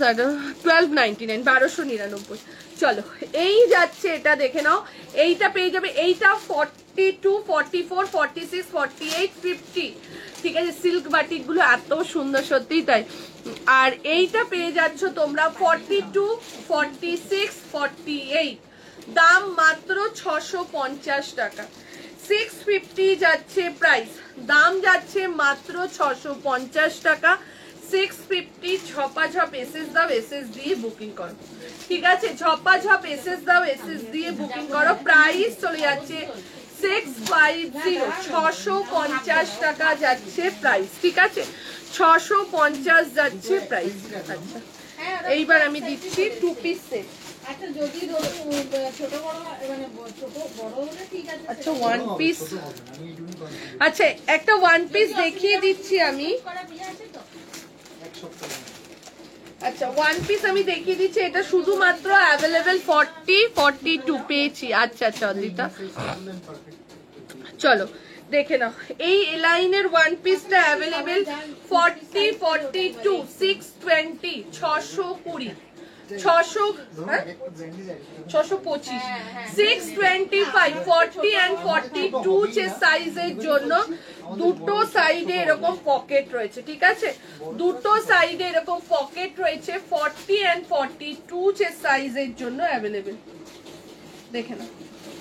1299 1299। চলো এই যাচ্ছে, এটা দেখে নাও। এইটা পেয়ে যাবে, এইটা 42 44 46 48 50। ঠিক আছে, সিল্ক বাটিক গুলো এত সুন্দর, সত্যিই তাই। আর এইটা পেয়ে যাচ্ছ তোমরা 42 46 48, দাম মাত্র 650 টাকা। 650 যাচ্ছে প্রাইস, দাম যাচ্ছে মাত্র 650 টাকা। 650। ঝপাঝপ এসএস দাও, এসএস দিয়ে বুকিং করো। ঠিক আছে, ঝপাঝপ এসএস দাও, এসএস দিয়ে বুকিং করো। প্রাইস চলে যাচ্ছে 650 650 টাকা যাচ্ছে প্রাইস। ঠিক আছে, 650 যাচ্ছে প্রাইস। আচ্ছা এইবার আমি দিচ্ছি 2 পিস সেট। আচ্ছা যদি ছোট বড় মানে ছোট বড় হলে ঠিক আছে। আচ্ছা 1 পিস, আচ্ছা একটা 1 পিস দেখিয়ে দিচ্ছি আমি। আচ্ছা 1 পিস আমি দেখিয়ে দিচ্ছি, এটা শুধুমাত্র অ্যাভেলেবেল 40 42 পেয়েছি। আচ্ছা আচ্ছা অদিতা, চলো দেখে নাও। এই লাইনের 1 পিসটা অ্যাভেলেবেল 40 42 620 620 600 625 625 40 and 42 যে সাইজের জন্য দুটো সাইডে এরকম পকেট রয়েছে, ঠিক আছে, দুটো সাইডে এরকম পকেট রয়েছে 40 and 42 যে সাইজের জন্য অ্যাভেলেবেল। দেখে নাও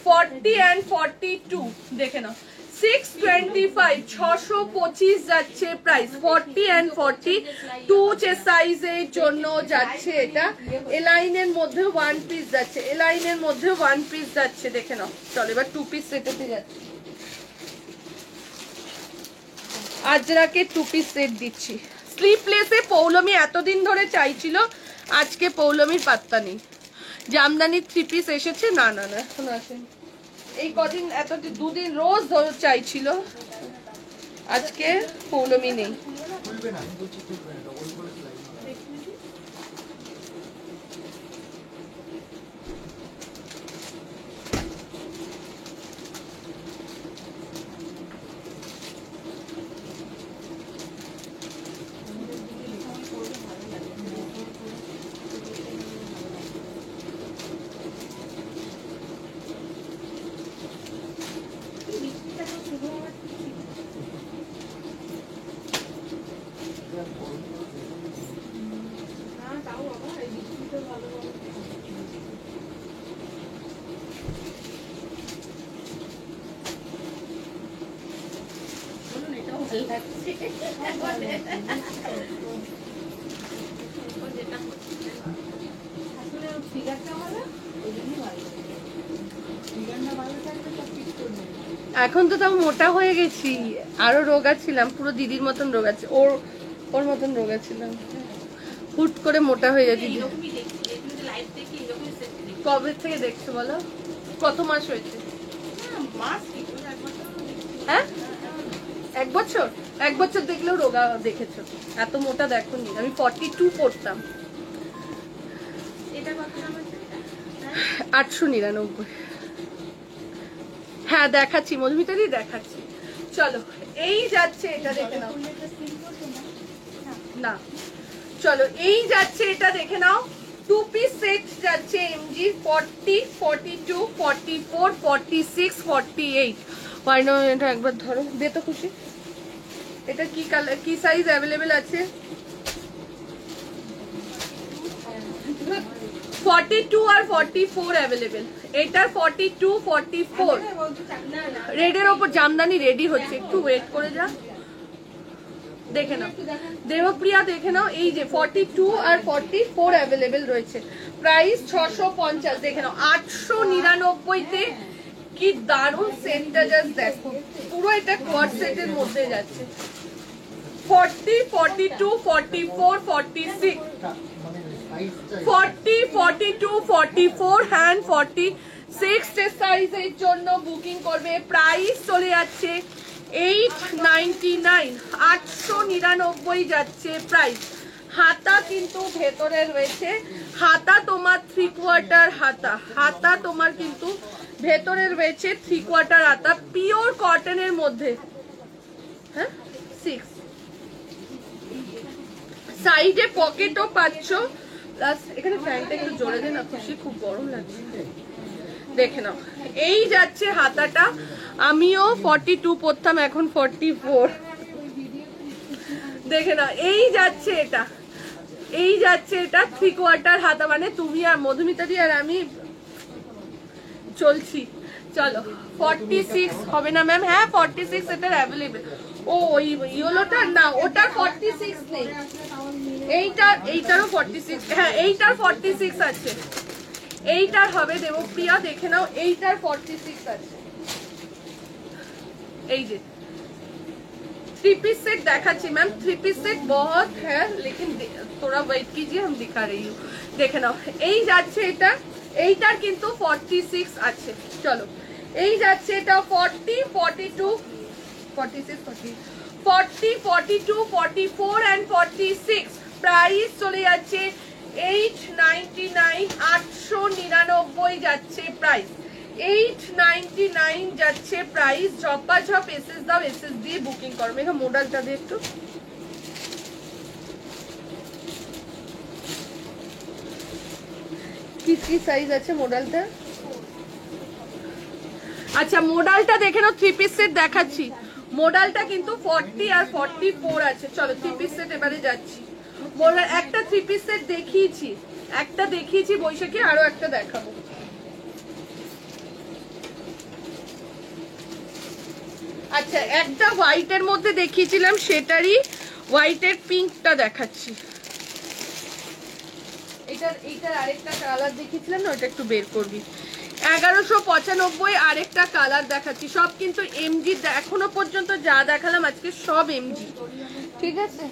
40 and 42 দেখে নাও 625 625 যাচ্ছে প্রাইস। 40 and 42 যে সাইজের জন্য যাচ্ছে এটা। এলাইনের মধ্যে ওয়ান পিস যাচ্ছে, এলাইনের মধ্যে ওয়ান পিস যাচ্ছে। দেখে নাও। চলো এবার টু পিস সেটেতে যাচ্ছে। আজরাকে টু পিস সেট দিচ্ছি। স্লিপলেসে পৌলমি এতদিন ধরে চাইছিল, আজকে পৌলমির পাত্তা নেই। জামদানি থ্রি পিস এসেছে, না না না এখন আসেনি। এই কদিন এত দুদিন রোজ ধরে চাইছিল, আজকে পৌলমি নেই। এখন তো তাও মোটা হয়ে গেছি, আরো রোগা ছিলাম, পুরো দিদির মতন রোগা ছিল, ওর মতন রোগা ছিলাম, হুট করে মোটা হয়ে গেছি। কবে থেকে দেখছো বলো? কত মাস হয়েছে? হ্যাঁ 1 বছর। 1 বছর দেখলেও রোগা দেখেছো, এত মোটা দেখোনি। আমি 42 পড়তাম। 899। হ্যাঁ দেখাচ্ছি মধুমিতাদি, দেখাচ্ছি। চলো এই যাচ্ছে এটা দেখে নাও। না চলো এই যাচ্ছে এটা দেখে নাও। টু পিস সেট যাচ্ছে এমজি 40 42 44 46 48। এটা একবার ধরো দে তো খুশি। এটা কি কালার, কি সাইজ অ্যাভেলেবেল আছে? 42 আর 44 অ্যাভেলেবেল। এটার 42 44 রেডের ওপর জামদানি রেডি হচ্ছে, একটু ওয়েট করে যা। দেখে নাও দেবপ্রিয়া, দেখে নাও এই যে 42 আর 44 অ্যাভেলেবেল রয়েছে। প্রাইস 650। দেখে নাও 899 তে কি দারুণ সেটটা, জাস্ট দেখো পুরো এটা কোয়াড সেটের মধ্যে যাচ্ছে। 40 42 44 46 40 42 44 হ্যান্ড 46 সাইজের জন্য বুকিং করবে। প্রাইস চলে যাচ্ছে 899 899 যাচ্ছে প্রাইস। হাতা কিন্তু ভেতরে রয়েছে, হাতা তোমার 3/4 হাতা, হাতা তোমার কিন্তু ভেতরে রয়েছে 3/4 হাতা, পিওর কটনের মধ্যে। হ্যাঁ 6 সাইডে পকেটও পাচ্ছ, প্লাস এখানে ফ্যানটা একটু জোরে দে না খুশি, খুব গরম লাগছে। দেখে নাও এই যাচ্ছে হাতাটা। আমিও 42 পড়তাম, এখন 44। দেখে নাও এই যাচ্ছে এটা, এই যাচ্ছে এটা 3/4 হাতা, মানে তুমি আর মধুমিতাদি আর আমি চলছি। চলো 46 হবে না ম্যাম? হ্যাঁ 46 এটার অ্যাভেলেবেল। ও ওই ইয়েলোটা না, ওটা 46 নেই। এইটারও 46, হ্যাঁ এইটার 46 আছে, এইটার হবে দেবপ্রিয়া। দেখে নাও এইটার 46 আছে। এই যে थ्री पीस सेट দেখাচ্ছি ম্যাম। थ्री पीस सेट बहुत है लेकिन थोड़ा वेट कीजिए, हम दिखा रही हूँ। দেখে নাও এই যাচ্ছে এটা, এইটার কিন্তু 46 আছে। চলো এই যাচ্ছে এটা 40 42 46 40 42 44 and 46। প্রাইস চলে যাচ্ছে 899 899 যাচ্ছে প্রাইস। 899 যাচ্ছে প্রাইস। ঝপাঝপ এসএস দাও, এসএস দিয়ে বুকিং করো। মেঘা মডেলটা দিয়ে একটু। কি কি সাইজ আছে মডেলটা? আচ্ছা মডেলটা দেখে নাও, 3 পিস সেট দেখাচ্ছি। মডেলটা কিন্তু 40 আর 44 আছে। চলো 3 পিস সেট এবারে যাচ্ছি। মডেল একটা 3 পিস সেট দেখিয়েছি বৈশাখী, আরো একটা দেখাবো। আচ্ছা একটা হোয়াইটের মধ্যে দেখিয়েছিলাম, সেটারই হোয়াইটের পিঙ্কটা দেখাচ্ছি। এইটার আরেকটা কালার দেখিয়েছিলাম না, ওটা একটু বের করবি। 1195 আরেকটা কালার দেখাচ্ছি। সব কিন্তু এমজি, এখনো পর্যন্ত যা দেখালাম আজকে সব এমজি, ঠিক আছে?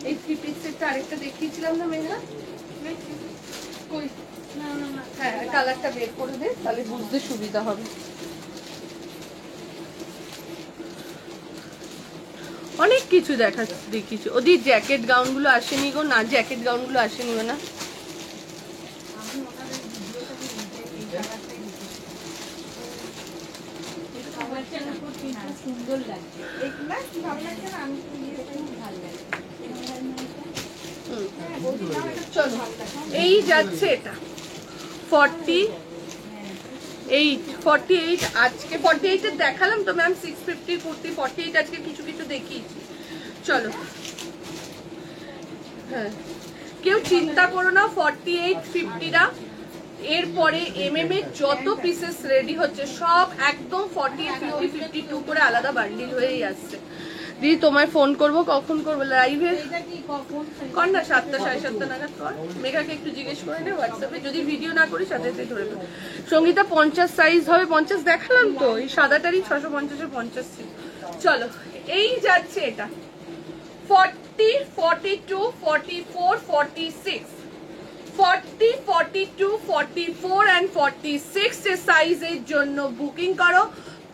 এই 3 পিস সেটটা আরেকটা দেখিয়েছিলাম না মেঘা? কই? হ্যাঁ কালারটা বের করে দে, তাহলে বুঝতে সুবিধা হবে। অনেক কিছু দেখিয়েছি। ওদের জ্যাকেট গাউন গুলো আসেনি গো, না জ্যাকেট গাউন গুলো আসেনি না। সুন্দর লাগছে এগুলা, কি ভালো লাগছে না? আমি ভালো লাগছে। চলো এই যাচ্ছে এটা 48 আজকে 48 এর দেখালাম তো ম্যাম। 650 কুর্তি 48 আজকে কিছু কিছু দেখিয়েছি। চলো হ্যাঁ কেউ চিন্তা করো না, 48 50রা এরপরে এমএম এর যত পিসেস রেডি হচ্ছে সব একদম 48 50 52 করে আলাদা বান্ডিল হয়েই আসছে। দিদি তোমায় ফোন করব, কখন করবো? লাইভে কর না, 7টা 7:30 নাগাদ কর। মেঘাকে একটু জিজ্ঞেস করে নে হোয়াটসঅ্যাপে, যদি ভিডিও না করি সাথে সাথে ধরে নেব। সঙ্গীতা 50 সাইজ হবে, 50 দেখালাম তো, এই সাদাটারই 650 এর 50 ছিল। চলো এই যাচ্ছে এটা 40 42 44 46 40 42 44 and 46 এর সাইজের জন্য বুকিং করো।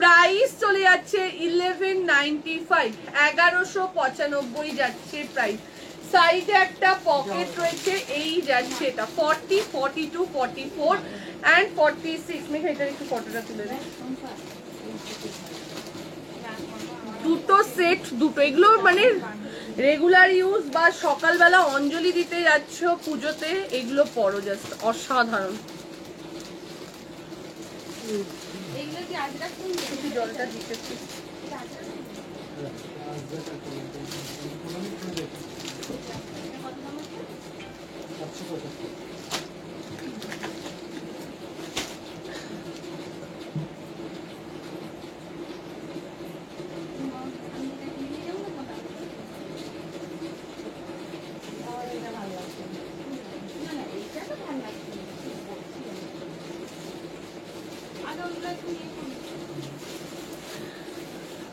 প্রাইস চলে যাচ্ছে 1195, 1195 যাচ্ছে প্রাইস। সাইডে একটা পকেট রয়েছে, এই যাচ্ছে এটা 40 42 44 and 46। মেঘা এটার একটু ফটোটা তুলে দে। দুটো সেট, দুটো, এগুলো মানে রেগুলার ইউজ বা সকালবেলা অঞ্জলি দিতে যাচ্ছ পুজোতে, এগুলো পরো, জাস্ট অসাধারণ। জলটা দিতেছি।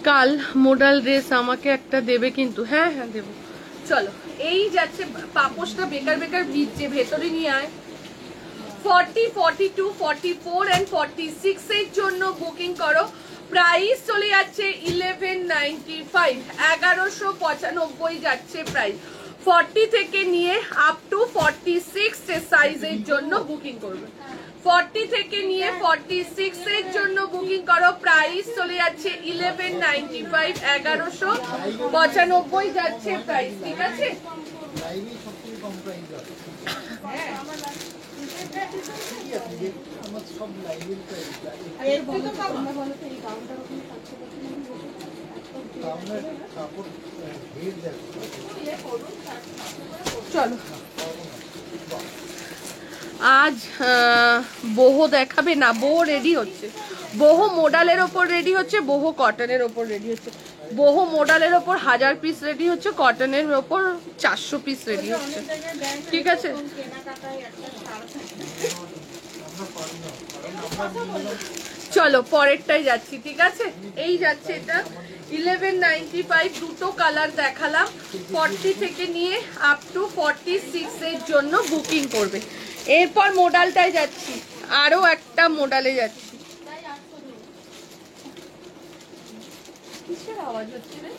কাল মডেল ড্রেস আমাকে একটা দেবে কিন্তু। হ্যাঁ হ্যাঁ দেবো। চলো এই যাচ্ছে, পাপোশটা বেকার বেকার ভিজছে, ভেতরে নিয়ে আয়। 40 42 44 and 46 এর জন্য বুকিং করো। প্রাইস চলে যাচ্ছে 1195, 1195 যাচ্ছে প্রাইস। 40 থেকে নিয়ে আপ টু 46 এর সাইজের জন্য বুকিং করবে। 40 থেকে নিয়ে 46 এর জন্য বুকিং করো। প্রাইস চলে যাচ্ছে 1195, 1195 যাচ্ছে প্রাইস, ঠিক আছে? চলো আজ বহু দেখাবে না, বহু রেডি হচ্ছে, বহু মডেলের ওপর রেডি হচ্ছে, বহু কটনের ওপর রেডি হচ্ছে। বহু মডেলের ওপর 1000 পিস রেডি হচ্ছে, কটনের ওপর 400 পিস রেডি হচ্ছে, ঠিক আছে। চলো পরেরটাই যাচ্ছি, ঠিক আছে। এই যাচ্ছে এটা 1195, দুটো কালার দেখালাম। 40 থেকে নিয়ে আপ টু 46 এর জন্য বুকিং করবে। এরপর মডেলটাই যাচ্ছি, আরো একটা মডেলে যাচ্ছি। কিসের আওয়াজ হচ্ছে রে?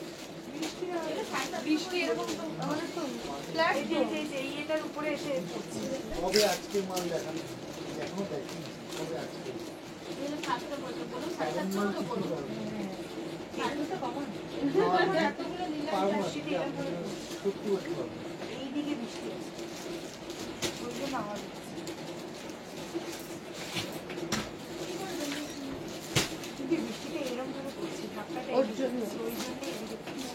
বৃষ্টি এরকম তো আমাদের তো ফ্ল্যাট এই এটার উপরে এসে পড়ছে। কবে আজকে মাল দেখানো, এখনো দেখিনি, কবে আজকে এইদিকে বৃষ্টি আছে, ওই জন্য আওয়াজ হচ্ছে। বৃষ্টিটা এরকম ভাবে পড়ছে, ধাক্কাটা ওর জন্য। ওই জন্য এদিকে পড়ছে।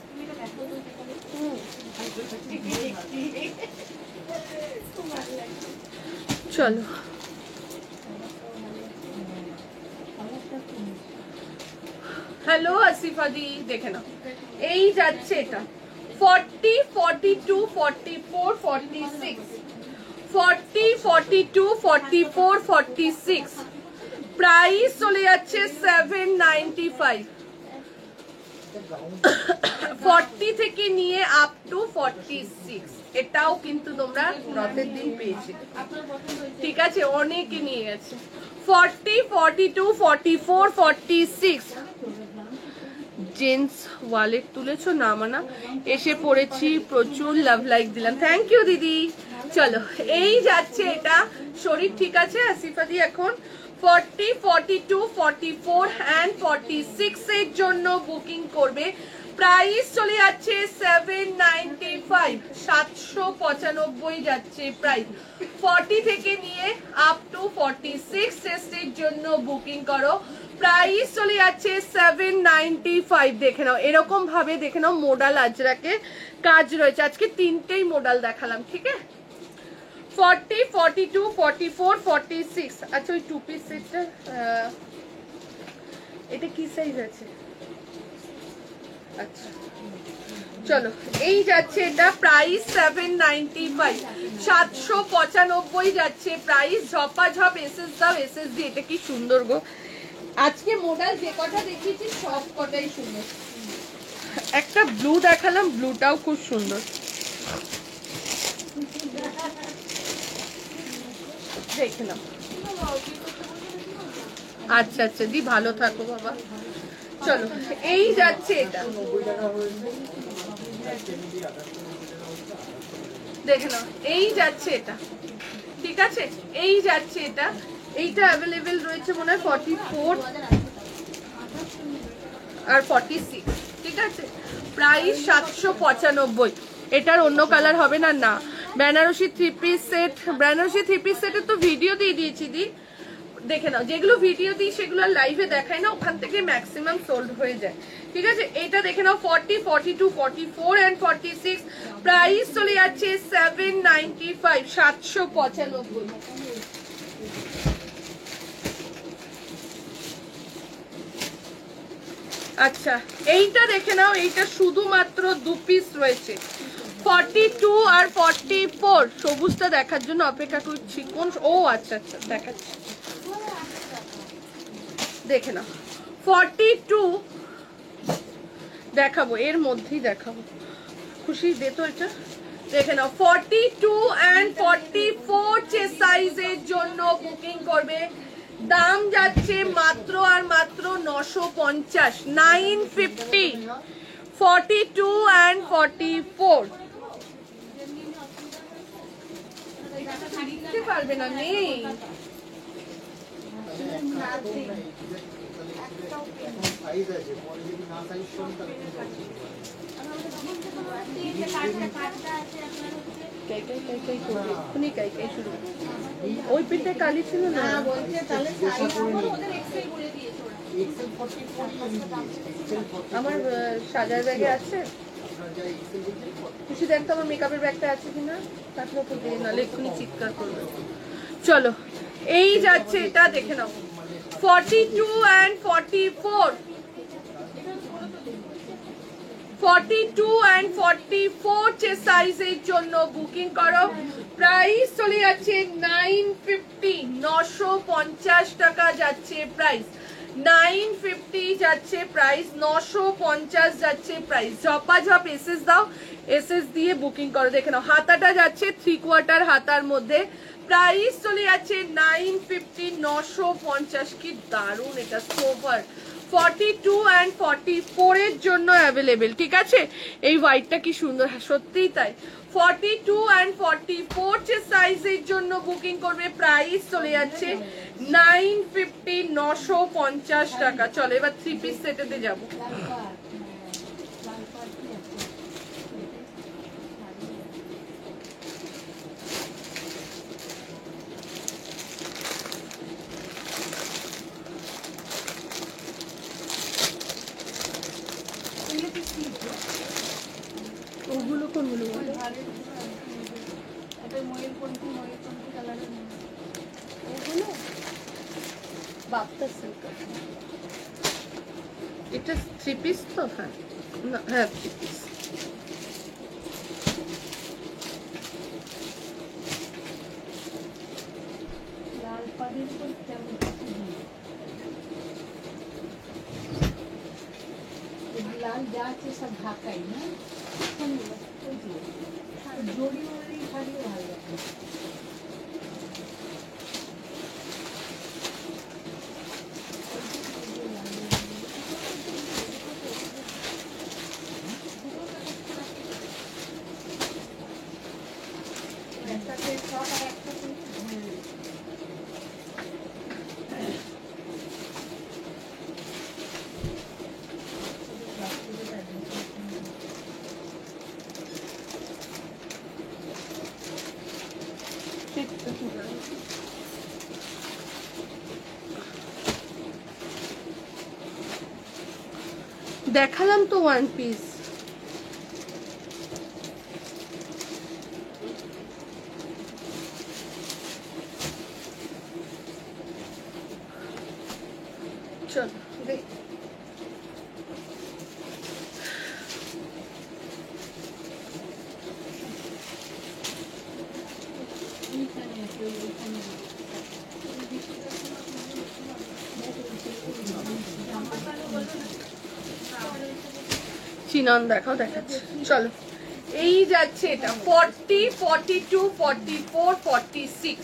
তুমি এটা দেখো তো সেখানে। খুব ভালো লাগছে। চলো হ্যালো আসিফা দি, দেখে নাও। এই যাচ্ছে এটা 40, 42, 44, 46, 40, 42, 44, 46, প্রাইস চলে যাচ্ছে 795। 40 থেকে নিয়ে আপ টু 46, এটাও কিন্তু তোমরা রথের দিন পেয়েছি, ঠিক আছে। অনেকে নিয়ে গেছে। 40, 42, 44, 46 জেন্টস ওয়ালেট তুলেছো না মানা, এসে পড়েছি, প্রচুর লাভ লাইক দিলাম, থ্যাংক ইউ দিদি। চলো এই যাচ্ছে এটা, শরীর ঠিক আছে আসিফা দি? এখন 40, 42, 44 and 46 এর জন্য বুকিং করবে। প্রাইস চলে যাচ্ছে 795, 795 যাচ্ছে প্রাইস। 40 থেকে নিয়ে আপ টু 46 টেস্টের জন্য বুকিং করো, প্রাইস চলে যাচ্ছে 795। দেখে নাও এরকম ভাবে, দেখে নাও মোডাল আজরাকে কাজ রয়েছে। আজকে তিনটেই মোডাল দেখালাম, ঠিক আছে। 40, 42, 44, 46। আচ্ছা ওই টু পিস সেটটা এটা কি সাইজ আছে? আচ্ছা চলো এই যাচ্ছে এটা, প্রাইস 795, 795 যাচ্ছে প্রাইস। ঝপাঝপ এসএস দাও, এসএস দি। এটা কি সুন্দর গো, আজকে মডেল যে কটা দেখিয়েছি সব কটাই সুন্দর। একটা ব্লু দেখালাম, ব্লুটাও খুব সুন্দর, দেখে নাও। আচ্ছা আচ্ছা দি, ভালো থাকো বাবা। চলো এই যাচ্ছে এটা, দেখে নাও। এই যাচ্ছে এটা, ঠিক আছে। এই যাচ্ছে এটা, এইটা অ্যাভেলেবেল রয়েছে মনে হয় 44 আর 46, ঠিক আছে। প্রাইস 795। এটার অন্য কালার হবে না, না। Banarasi 3 piece set, Banarasi 3 piece সেটের তো ভিডিও দিয়ে দিয়েছি দি, দেখে নাও। যেগুলো ভিডিও দিই সেগুলো লাইভে দেখাই না, ওখান থেকে ম্যাক্সিমাম সোল্ড হয়ে যায়, ঠিক আছে। এটা দেখে নাও 40, 42, 44 and 46, প্রাইস চলে যাচ্ছে 795, 795। আচ্ছা এইটা দেখে নাও, এইটা শুধুমাত্র 2 পিস রয়েছে, 42 আর 44। সবুজটা দেখার জন্য অপেক্ষা করছি, কোন? ও আচ্ছা আচ্ছা দেখাচ্ছি, দেখে নাও। 42 দেখাবো, এর মধ্যেই দেখাবো, খুশি দে তো এটা, দেখে নাও। 42 and 44 সাইজের জন্য বুকিং করবে। দাম যাচ্ছে মাত্র আর মাত্র 950, 950। 42 and 44 লিখতে পারবে না, নেই। সাইজ আছে, পরে যদি না সাইজ শুন তাহলে ওই পিঠে কালি ছিল না, আমার সাজার ব্যাগে আছে। খুশি দেখতো আমার মেকআপের ব্যাগটা আছে কিনা, তারপর ওপর দিয়ে নালে এক্ষুনি চিৎকার করবে। চলো এই যাচ্ছে, এটা দেখে নাও 42 and 44, 42 and 44 চেস্ট সাইজের জন্য বুকিং করো। প্রাইস চলে যাচ্ছে 950, 950 টাকা যাচ্ছে প্রাইস, 950 যাচ্ছে প্রাইস, 950 যাচ্ছে প্রাইস। ঝপাঝপ এসএস দাও, এসএস দিয়ে বুকিং করো। দেখে নাও হাতাটা যাচ্ছে 3/4 হাতার মধ্যে, প্রাইস চলে যাচ্ছে 950, 950। কি দারুন এটা, সোভার। 42 and 44 এর জন্য অ্যাভেলেবেল, ঠিক আছে। এই হোয়াইটটা কি সুন্দর, হ্যাঁ সত্যিই তাই। 42 and 44 যে সাইজের জন্য বুকিং করবে, প্রাইস চলে যাচ্ছে 950, 950 টাকা। চলো এবার 3 পিস সেটেতে যাবো। ওগুলো কোনগুলো বলো? ওগুলো বাপ্তা সিল্ক, এটা 3 পিস তো, হ্যাঁ না হ্যাঁ 3 পিস। লাল যা আছে সব ঢাকাই না, জড়ি ওড়ি শাড়িও ভালো লাগে। একটাতে সব আর একটাতে দেখালাম তো 1 পিস। চল দেখ, চিনন দেখাও, দেখাচ্ছি চলো। এই যাচ্ছে এটা 40, 42, 44, 46,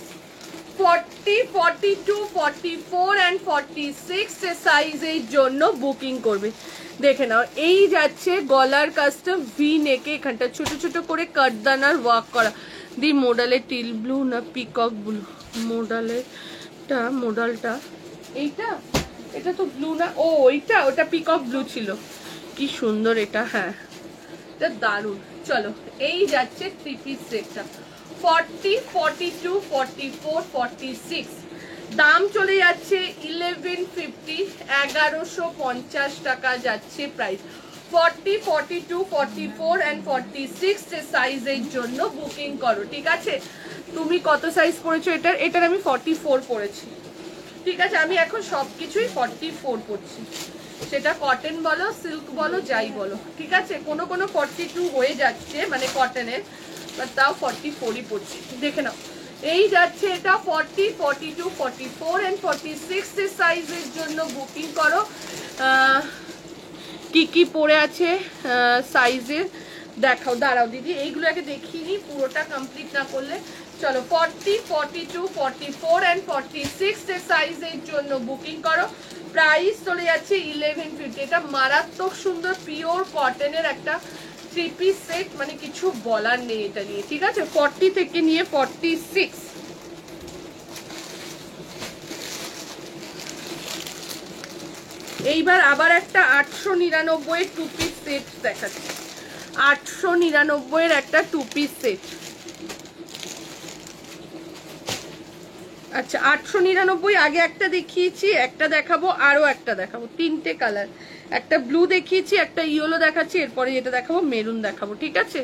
40, 42, 44 and 46 সাইজের জন্য বুকিং করবে। দেখে নাও এই যাচ্ছে গলার কাজটা ভি নেকে, এখানটা ছোট ছোট করে কাটদানার ওয়ার্ক করা। দি মডেলে টিল ব্লু না পিকক ব্লু, মডেলটা এইটা, এটা তো ব্লু না, ও ওইটা, ওটা পিকক ব্লু ছিল। কি সুন্দর এটা, হ্যাঁ এটা দারুন। চলো এই যাচ্ছে 3 পিস সেটটা 40, 42, 44, 46, দাম চলে যাচ্ছে 1150, 1150 টাকা যাচ্ছে প্রাইস। 40, 42, 44 and 46 সাইজের জন্য বুকিং করো, ঠিক আছে। তুমি কত সাইজ পড়েছো এটার? এটার আমি 44 পড়েছি, ঠিক আছে। আমি এখন সবকিছুই 44 পড়ছি, সেটা কটন বলো সিল্ক বলো যাই বলো, ঠিক আছে। কোনো কোনো 42 হয়ে যাচ্ছে মানে কটনের, বাট তাও 44ই পড়ছি। দেখে নাও এই যাচ্ছে এটা 40, 42, 44 and 46 সাইজের জন্য বুকিং করো। কি কি পড়ে আছে সাইজের দেখাও, দাঁড়াও দিদি এইগুলো আগে দেখিয়ে নি, পুরোটা কমপ্লিট না করলে। চলো 40, 42, 44 and 46 সাইজের জন্য বুকিং করো। প্রাইস চলে যাচ্ছে 1150। এটা মারাত্মক সুন্দর পিওর কটনের একটা 3 পিস সেট, মানে কিছু বলার নেই এটা নিয়ে, ঠিক আছে। 40 থেকে নিয়ে 46। এইবার আবার একটা 899 2 পিস সেট দেখাচ্ছি। 899 একটা 2 পিস সেট, আচ্ছা 899 আগে একটা দেখিয়েছি, একটা দেখাবো, আরো একটা দেখাবো, তিনটে কালার, একটা ব্লু দেখিয়েছি, একটা ইয়েলো দেখাচ্ছি, এরপরে এটা দেখাবো মেরুন দেখাবো, ঠিক আছে?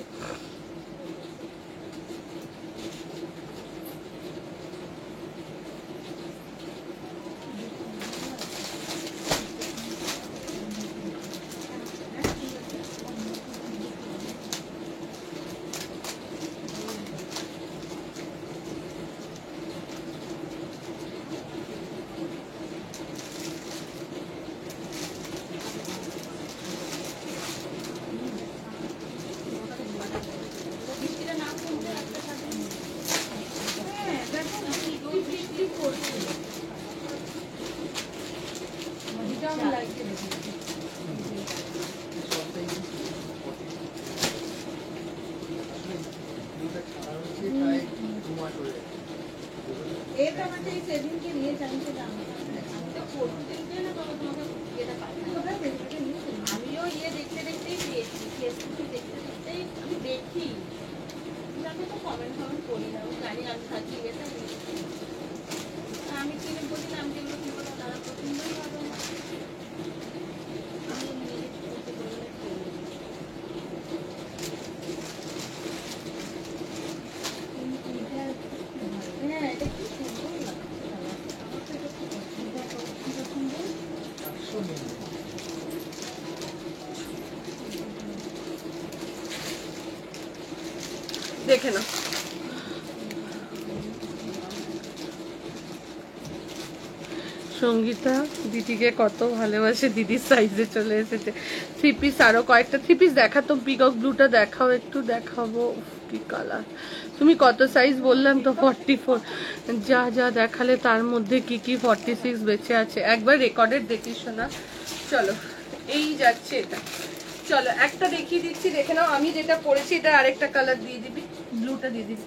এটা আমাকে এই সেদিনকে নিয়ে জানছিলাম আমিও ইয়ে দেখতে দেখতেই পেয়েছি, ফেসবুকে দেখতে দেখতেই আমি দেখি, আমি তো কমেন্ট করি না, আমি জানি আমি থাকি এটা আমি কিনে বলি না, আমি যেগুলো কিনবো তারা পছন্দই হবে না, আমি নিজে করতে বললে হ্যাঁ এটা কি সুন্দর লাগছে আমার তো এটা খুব পছন্দ। দেখে নাও। সঙ্গীতা দিদিকে কত ভালোবাসে, দিদির সাইজে চলে এসেছে। থ্রি পিস আরো কয়েকটা থ্রি পিস দেখাতো, পিকক ব্লুটা দেখাও, একটু দেখাবো। কি কালার, তুমি কত সাইজ বললাম তো 44, যা যা দেখালে তার মধ্যে কি কি 46 বেঁচে আছে, একবার রেকর্ডেড দেখিস না। চলো এই যাচ্ছে এটা, চলো একটা দেখিয়ে দিচ্ছি, দেখে নাও। আমি যেটা পরেছি এটা আরেকটা কালার দিয়ে দিবি, ব্লুটা দিয়ে দিবি।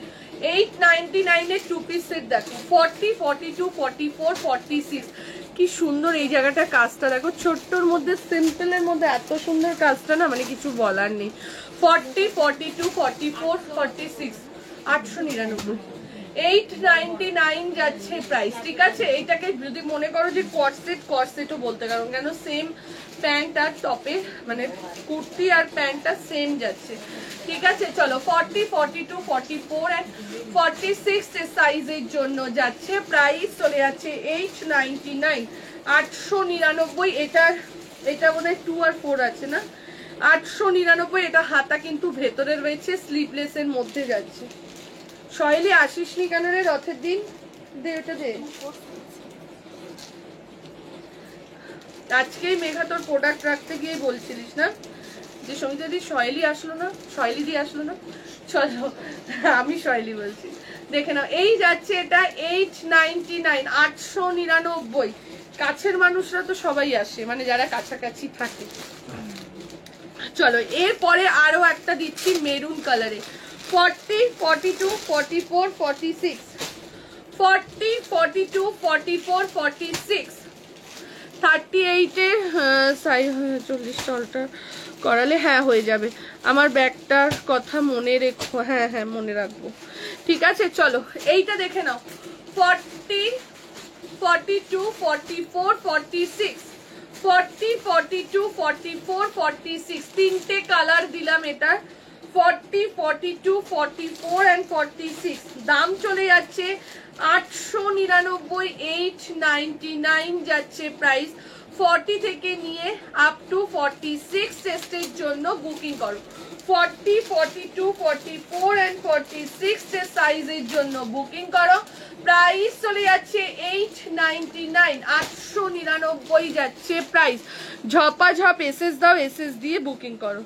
899 এর 2 পিস সেট দেখো, 40, 42, 44, 46, কি সুন্দর এই জায়গাটা কাজটা দেখো, ছোট্টর মধ্যে সিম্পলের মধ্যে এত সুন্দর কাজটা না, মানে কিছু বলার নেই। 40, 42, 44, 46, 899, 899 যাচ্ছে প্রাইস, ঠিক আছে? এইটাকে যদি মনে করো যে কর্সেটও বলতে পারো, কেন সেম প্যান্ট আর টপে, মানে কুর্তি আর প্যান্টটা সেম যাচ্ছে, ঠিক আছে? চলো 40, 42, 44 এন্ড 46 এর সাইজের জন্য যাচ্ছে, প্রাইস চলে যাচ্ছে 899, 899। এটা বোধহয় 2 আর 4 আছে না, 899। এটা হাতা কিন্তু ভেতরে রয়েছে, স্লিভলেস এর মধ্যে যাচ্ছে। শৈলী আসিস নি কেন রে রথের দিন? দে ওটা দে। আজকেই মেঘা তোর প্রোডাক্ট রাখতে গিয়ে বলছিলিস না যে সঙ্গীতা দি শৈলী আসলো না, শৈলী দি আসলো না। চলো আমি শৈলী বলছি, দেখে নাও। এই যাচ্ছে এটা 899, 899। কাছের মানুষরা তো সবাই আসে, মানে যারা কাছাকাছি থাকে। চলো এরপরে আরো একটা দিচ্ছি মেরুন কালারে, 40, 42, 44, 46, 40, 42, 44, 46, 38 এর 40 অল্টার করালে হ্যাঁ হয়ে যাবে। আমার ব্যাগটার কথা মনে রেখো, হ্যাঁ হ্যাঁ মনে রাখবো, ঠিক আছে? চলো এইটা দেখে নাও, 40, 42, 44, 46, 40, 42, 44, 46, তিনটে কালার দিলাম এটা, 40, 42, 44 and 46। দাম চলে যাচ্ছে 899, 899 যাচ্ছে প্রাইস। 40 থেকে নিয়ে আপ টু 46 চেস্টের জন্য বুকিং করো, 40, 42, 44 and 46 এর সাইজের জন্য বুকিং করো, প্রাইস চলে যাচ্ছে 899, 899 যাচ্ছে প্রাইস। ঝপাঝপ এসএস দাও, এসএস দিয়ে বুকিং করো।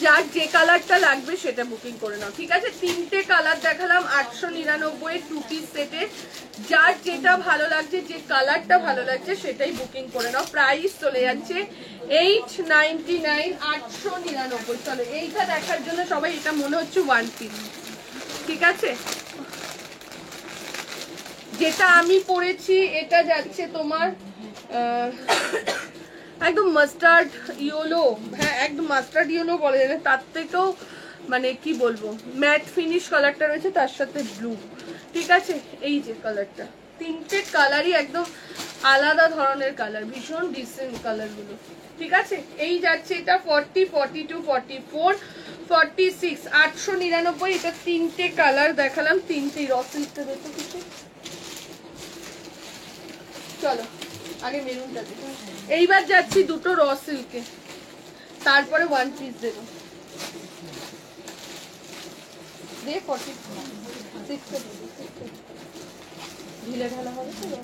যার যে কালারটা লাগবে সেটা বুকিং করে নাও, ঠিক আছে? তিনটে কালার দেখালাম 899 2 পিস সেটে, যার যেটা ভালো লাগছে, যে কালারটা ভালো লাগছে সেটাই বুকিং করে নাও, প্রাইস চলে যাচ্ছে 899, 899। চলো এইটা দেখার জন্য সবাই, এটা মনে হচ্ছে 1 পিস, ঠিক আছে? যেটা আমি পরেছি এটা যাচ্ছে তোমার একদম মাস্টার্ড ইয়েলো, হ্যাঁ একদম মাস্টার্ড ইয়েলো বলা যায় না, তার থেকেও মানে কি বলবো ম্যাট ফিনিশ কালারটা রয়েছে, তার সাথে ব্লু। ঠিক আছে, এই যে কালারটা, তিনটে কালারই একদম আলাদা ধরনের কালার, ভীষণ ডিসেন্ট কালারগুলো। ঠিক আছে, এই যাচ্ছে এটা 40, 42, 44, 46, 899। এটা তিনটে কালার দেখালাম, তিনটেই র সিল্কটা দেখো কিছু। চলো আগে মেরুনটা দেখো। এইবার যাচ্ছি দুটো র সিল্কে, তারপরে ওয়ান পিস দেবো। দে 46 ঢিলে ঢালা হবে তো।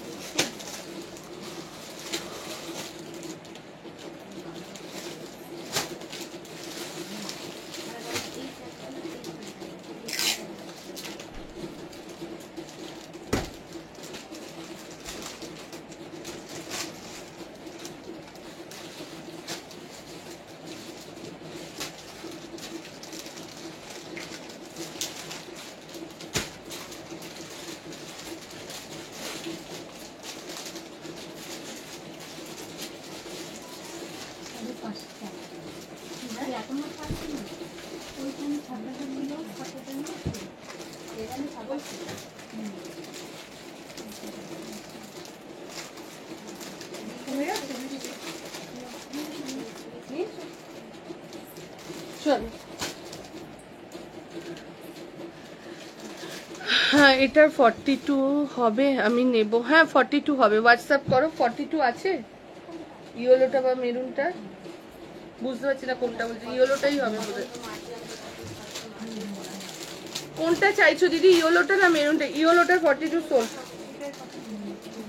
চলো হ্যাঁ এটার 42 হবে, আমি নেব। হ্যাঁ 42 হবে, হোয়াটসঅ্যাপ করো। 42 আছে ইয়েলোটা বা মেরুনটা, বুঝতে পারছি না কোনটা বলছি, ইয়েলোটাই হবে বোধহয়। কোনটা চাইছো দিদি, ইয়েলোটা না মেরুনটা? ইয়েলোটার 42 সোল্ড,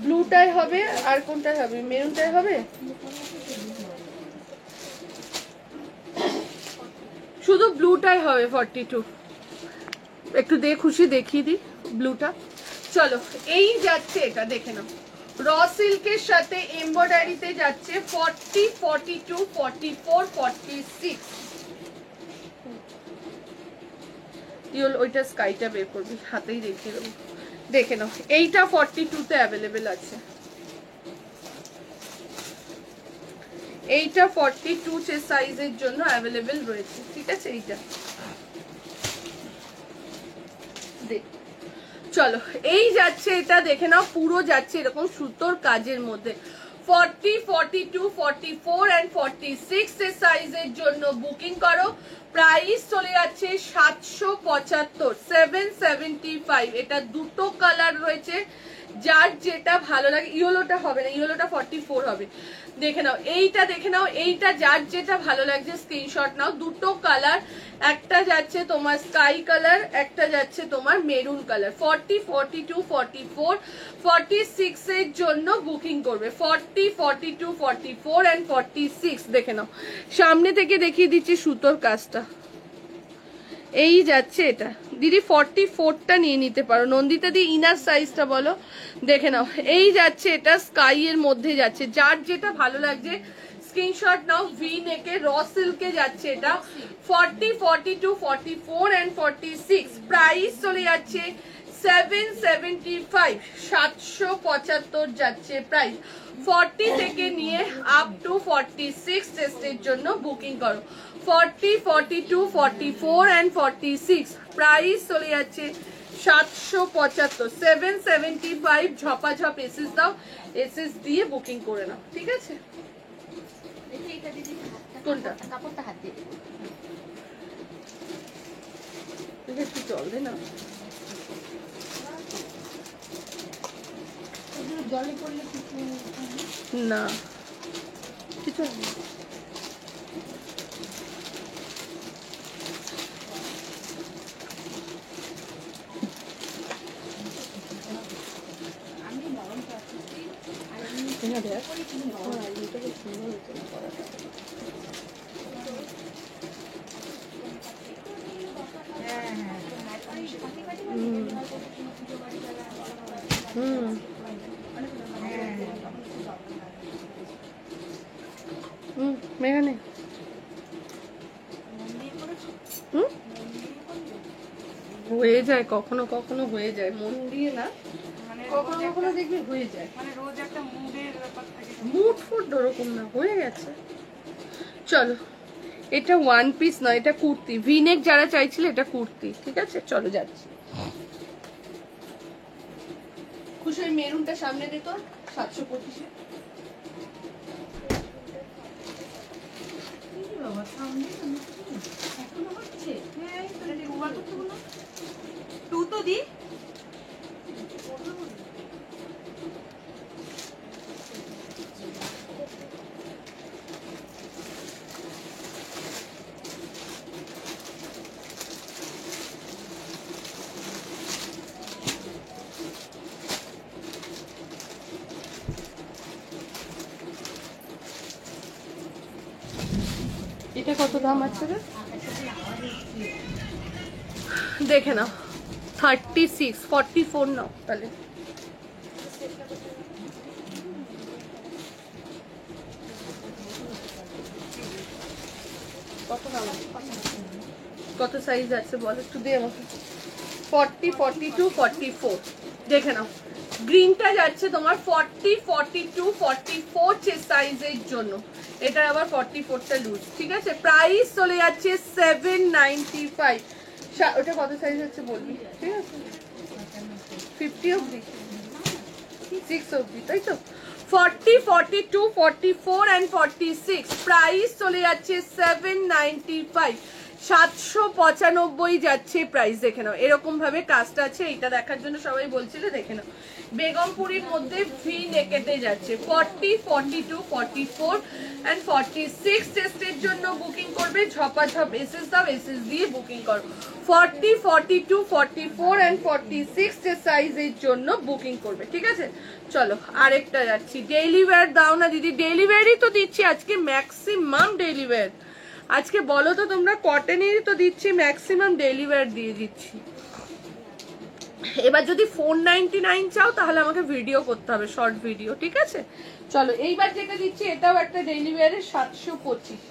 ব্লুটাই হবে। আর কোনটাই হবে, মেরুনটাই হবে, শুধু ব্লুটাই হবে 42। একটু দিয়ে খুশি দেখিয়ে দিই ব্লুটা। চলো এই যাচ্ছে, এটা দেখে নাও, র সিল্কের সাথে এমব্রয়ডারিতে যাচ্ছে 40, 42, 44, 46। ওইটা স্কাইটা বের করবি, হাতেই দেখিয়ে দেবো, দেখে নাও। এইটা 42 তে অ্যাভেলেবেল আছে, এইটা 42 সাইজের জন্য অ্যাভেলেবেল রয়েছে। ঠিক আছে, এইটা চলো এই যাচ্ছে, এটা দেখে নাও, পুরো যাচ্ছে এরকম সুতোর কাজের মধ্যে। 40, 42, 44 and 46 এর সাইজের জন্য বুকিং করো। প্রাইস চলে যাচ্ছে 775, 775। এটা দুটো কালার রয়েছে, যার যেটা ভালো লাগে। ইয়েলোটা হবে না, ইয়েলোটা 44 হবে। দেখে নাও এইটা, দেখে নাও এইটা, যার যেটা ভালো লাগছে স্ক্রিনশট নাও। দুটো কালার, একটা যাচ্ছে তোমার স্কাই কালার, একটা যাচ্ছে তোমার মেরুন কালার। 40, 42, 44, 46 এর জন্য বুকিং করবে। 40, 42, 44 and 46 দেখে নাও। সামনে থেকে দেখিয়ে দিচ্ছি সুতোর কাজটা। এই যাচ্ছে এটা দিদি, 44টা নিয়ে নিতে পারো। নন্দিতা দি ইনার সাইজটা বলো, দেখে নাও। এই যাচ্ছে এটা স্কাই এর মধ্যে যাচ্ছে, যার যেটা ভালো লাগছে স্ক্রিনশট নাও। ভি নেকে র সিল্কে যাচ্ছে এটা 40, 42, 44 and 46। প্রাইস চলে যাচ্ছে 775, 775 যাচ্ছে প্রাইস। 40 থেকে নিয়ে আপ টু 46 টেস্টের জন্য বুকিং করো। 40, 42, 44 and 46 প্রাইস চলে যাচ্ছে 775, 775। ঝপাঝপ এসএস দাও, এসএস দিয়ে বুকিং করে নাও। ঠিক আছে, কোনটা কাপড়টা হাত দিয়ে একটু জল দে না। জলে পড়লে না কিছু না। আমি নরম প্রাকৃতিক আর মেঘানে হয়ে যায়, কখনো কখনো হয়ে যায়, মন দিয়ে না। মানে কখনো কখনো দেখবি হয়ে যায়, মানে রোজ একটা মুডের ব্যাপার থাকে। মুড ফুড ওরকম না, হয়ে গেছে। চলো, এটা ওয়ান পিস নয়, এটা কুর্তি, ভিনেক যারা চাইছিল এটা কুর্তি, ঠিক আছে। চলো যাচ্ছি। খুশি ওই মেরুনটা সামনে দিত 725-এ। বাবা সামনে এখনো হচ্ছে। হ্যাঁ টু তো দি এটা কত দাম আছে রে? দেখে নাও 36, 44 নাও তাহলে। কত দাম আছে? কত সাইজ আছে বলো একটু, দে আমাকে। 40, 42, 44 দেখে নাও। গ্রিনটা যাচ্ছে তোমার 40, 42, 44 সাইজের জন্য। এটা আবার 44টা লুজ, ঠিক আছে। প্রাইস চলে যাচ্ছে 795। ওটা কত সাইজ হচ্ছে বলবি, ঠিক আছে। 50 অবধি, 6 অবধি, তাই তো। 40, 42, 44 and 46 প্রাইস চলে যাচ্ছে 795, 795 যাচ্ছে প্রাইস। দেখে নাও এরকম ভাবে কাজটা আছে। এইটা দেখার জন্য সবাই বলছিল, দেখে নাও। বেগমপুরীর মধ্যে ভি নেকেতে যাচ্ছে। 40, 42, 44 and 46 টেস্টের জন্য বুকিং করবে। ঝপাঝপ এসএস দাও, এসএস দিয়ে বুকিং করো। 40, 42, 44 and 46 সাইজের জন্য বুকিং করবে, ঠিক আছে। চলো আরেকটা যাচ্ছি। ডেইলি ওয়্যার দাও না দিদি, ডেইলি ওয়্যারই তো দিচ্ছি আজকে, ম্যাক্সিমাম ডেইলি ওয়্যার আজকে। বলো তো তোমরা, কটনেরই তো দিচ্ছি ম্যাক্সিমাম, ডেইলি ওয়্যার দিয়ে দিচ্ছি। এবার যদি 499 চাও তাহলে আমাকে ভিডিও করতে হবে, শর্ট ভিডিও, ঠিক আছে। চলো এইবার যেটা দিচ্ছি এটাও একটা ডেইলি ওয়্যারের 725।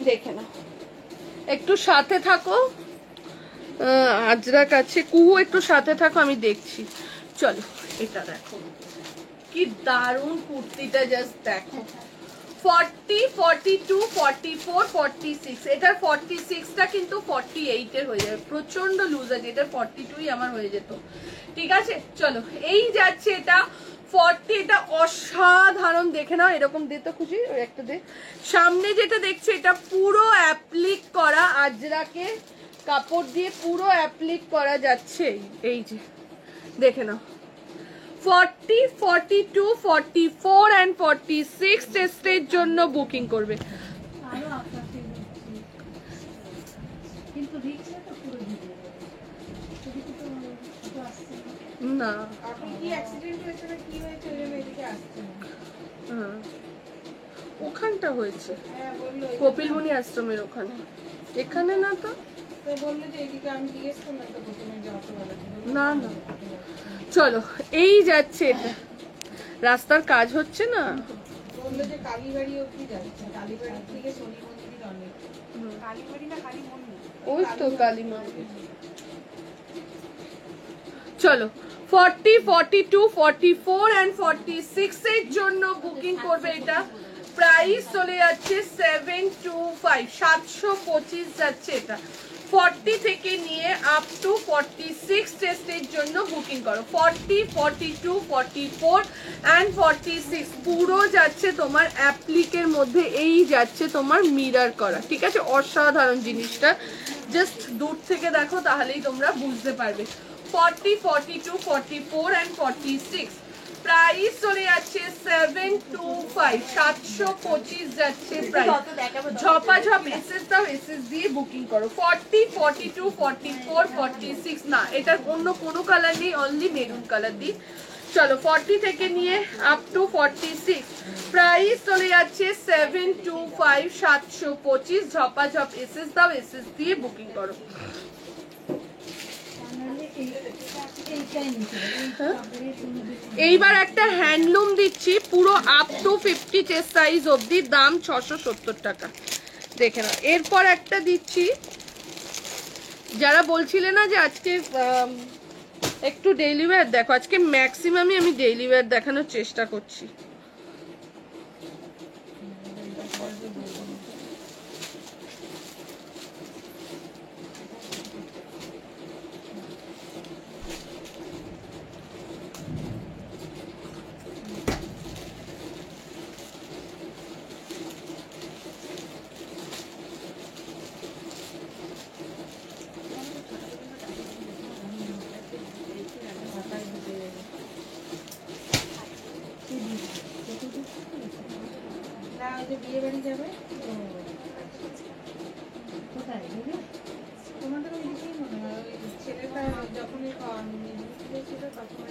দেখে নাও, একটু সাথে থাকো। আজরাক আছে, কুহু একটু সাথে থাকো, আমি দেখছি। চলো এটা দেখো কি দারুণ কুর্তিটা, জাস্ট দেখো। 40, 42, 44, 46 এটার 46টা কিন্তু 48 এর হয়ে যাবে, প্রচন্ড লুজ আছে। এটা 42ই আমার হয়ে যেত, ঠিক আছে। চলো এই যাচ্ছে এটা 40, এটা অসাধারণ। দেখে নাও এরকম দে তো খুশি, ওই একটা দে। সামনে যেটা দেখছো এটা পুরো অ্যাপ্লিক করা, আজরাকে কাপড় দিয়ে পুরো অ্যাপ্লিক করা যাচ্ছে। এই যে দেখে নাও 40, 42, 44 and 46 টেস্টের জন্য বুকিং করবে। কিন্তু রিক্সা তো পুরো না আপনি কি অ্যাক্সিডেন্ট হয়েছে না কি হয়েছে ওই জন্য এদিকে আসছেন? হ্যাঁ ওখানটা হয়েছে, হ্যাঁ বললো, কপিলমুনি আশ্রমের ওখানে, এখানে না তো। তো বললো যে এদিকে, আমি জিজ্ঞেস করলাম তো প্রথমে যে অটোওয়ালা না না, চলো এই যাচ্ছে এটা, রাস্তার কাজ হচ্ছে না। বললো যে কালীবাড়ি অব্দি যাচ্ছে, কালীবাড়ি থেকে শনি মন্দির অনেক। কালীবাড়ি না কালী মন্দির, ওই তো কালী মন্দির। চলো 40, 42, 44 and 46 এর জন্য বুকিং করবে। এটা প্রাইস চলে যাচ্ছে 725, 725 যাচ্ছে এটা। 40 থেকে নিয়ে আপ টু 46 টেস্টের জন্য বুকিং করো। 40, 42, 44 and 46 পুরো যাচ্ছে তোমার অ্যাপ্লিকের মধ্যে। এই যাচ্ছে তোমার মিরর করা, ঠিক আছে। অসাধারণ জিনিসটা, জাস্ট দূর থেকে দেখো তাহলেই তোমরা বুঝতে পারবে। 40, 42, 44 and 46 প্রাইস চলে যাচ্ছে 725, 725 যাচ্ছে প্রাইস। ঝপাঝপ এসএস দাও, এসএস দিয়ে বুকিং করো। 40, 42, 44, 46 না, এটার অন্য কোনো কালার নেই, অনলি মেরুন কালার দিই। চলো 40 থেকে নিয়ে আপ টু 46, প্রাইস চলে যাচ্ছে 725, 725। ঝপাঝপ এসএস দাও, এসএস দিয়ে বুকিং করো। এইবার একটা হ্যান্ডলুম দিচ্ছি পুরো আপ টু 50 চেস্ট সাইজ অবধি, দাম 670 টাকা। দেখে নাও। এরপর একটা দিচ্ছি, যারা বলছিলে না যে আজকে একটু ডেইলি ওয়্যার দেখো, আজকে ম্যাক্সিমামই আমি ডেইলি ওয়্যার দেখানোর চেষ্টা করছি। বিয়ে বাড়ি যাবে কোথায় তোমাদের ওই দিকেই মনে হয়, ওই ছেলেটা যখনই ছিল তখন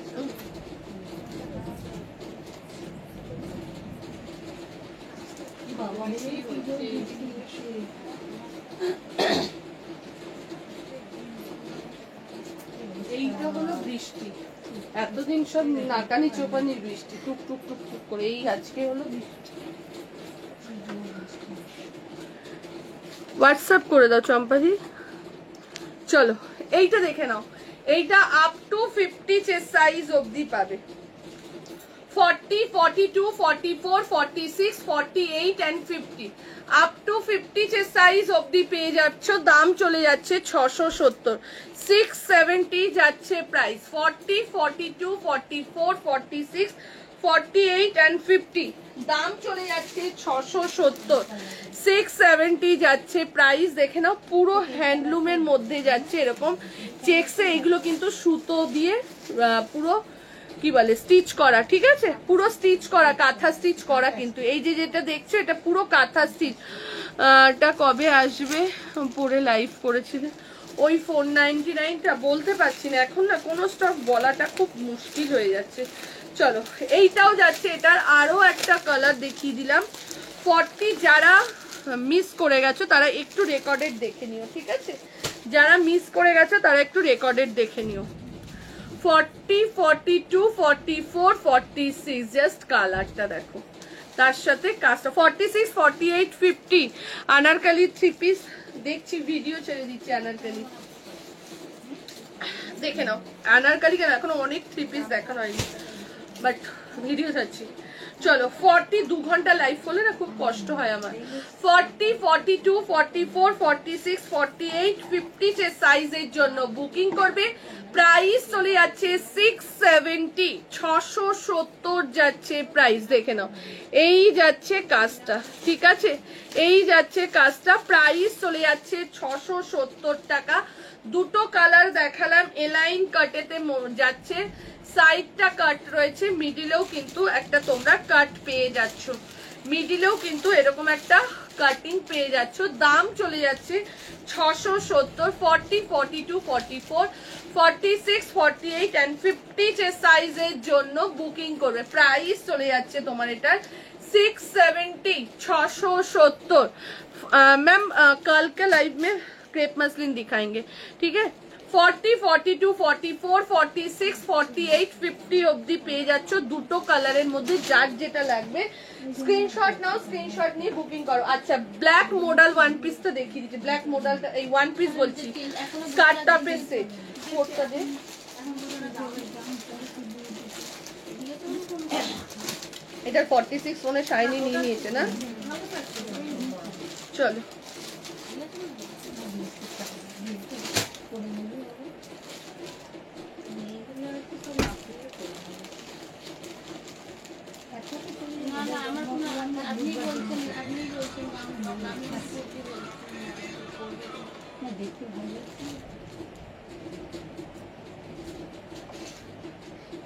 এইটা হলো বৃষ্টি, এতদিন সব নাকানি চোপানির বৃষ্টি, টুক টুক টুক টুক করে, এই আজকে হলো বৃষ্টি। হোয়াটসঅ্যাপ করে দাও চম্পাদি। চলো এইটা দেখে নাও, এইটা আপ টু 50 চেস্ট সাইজ অবধি পাবে। 40, 42, 44, 46, 48 and 50, up to 50 chest size অবধি পেয়ে যাচ্ছ। দাম চলে যাচ্ছে 670, 670 যাচ্ছে প্রাইস। 40, 42, 44, 46, 48 and 50, দাম চলে যাচ্ছে 670, 670 যাচ্ছে প্রাইস। দেখে নাও, পুরো হ্যান্ডলুমের মধ্যে যাচ্ছে এরকম চেকসে, এইগুলো কিন্তু সুতো দিয়ে পুরো কি বলে স্টিচ করা, ঠিক আছে, পুরো স্টিচ করা, কাঁথা স্টিচ করা। কিন্তু এই যে যেটা দেখছো এটা পুরো কাঁথা স্টিচ। এটা কবে আসবে পরে লাইভ করেছিলে, ওই 499টা বলতে পারছি না এখন, না কোনো স্টক বলাটা খুব মুশকিল হয়ে যাচ্ছে। চলো এইটাও যাচ্ছে, এটার আরো একটা কালার দেখিয়ে দিলাম। 40 যারা মিস করে গেছো তারা একটু রেকর্ডেড দেখে নিও, ঠিক আছে, যারা মিস করে গেছো তারা একটু রেকর্ডেড দেখে নিও। 40, 42, 44, 46, জাস্ট কালারটা দেখো, তার সাথে কাজটা। 46, 48, 50 আনারকালি 3 পিস দেখছি, ভিডিও ছেড়ে দিচ্ছি আনারকালি, দেখে নাও। আনারকালি কেন এখনো অনেক 3 পিস দেখানো হয়নি, বাট ভিডিও ছাড়ছি। চলো 40, 2 ঘন্টা লাইভ করলে না খুব কষ্ট হয় আমার। 40, 42, 44, 46, 48, 50 যে সাইজের জন্য বুকিং করবে। প্রাইস চলে যাচ্ছে 670, 670 যাচ্ছে প্রাইস। দেখে নাও, এই যাচ্ছে কাজটা, ঠিক আছে, এই যাচ্ছে কাজটা। প্রাইস চলে যাচ্ছে 670 টাকা। দুটো কালার দেখালাম, এলাইন কাটেতে যাচ্ছে, সাইডটা কাট রয়েছে, মিডিলেও কিন্তু একটা তোমরা কাট পেয়ে যাচ্ছ, মিডিলেও কিন্তু এরকম একটা কাটিং পেয়ে যাচ্ছ। দাম চলে যাচ্ছে 670, 40, 42, 44, 46, 48 and 50 যে সাইজের জন্য বুকিং করবে। প্রাইস চলে যাচ্ছে তোমার এটার 670, 670। मैम कल के लाइव में क्रेप मसलिन दिखाएंगे, ठीक है। 40, 42, 44, 46, 48, 50 অবধি পেয়ে যাচ্ছ দুটো কালারের মধ্যে, যার যেটা লাগবে স্ক্রিনশট নাও, স্ক্রিনশট নিয়ে বুকিং করো। আচ্ছা ব্ল্যাক মডেল ওয়ান পিসটা দেখিয়ে দিচ্ছি, ব্ল্যাক মডেলটা এই ওয়ান পিস বলছি, স্কার্ট টপের সেট, কোটটা দে। এটা 46 ফোনে শাইনি নিয়ে নিয়েছে না, চলো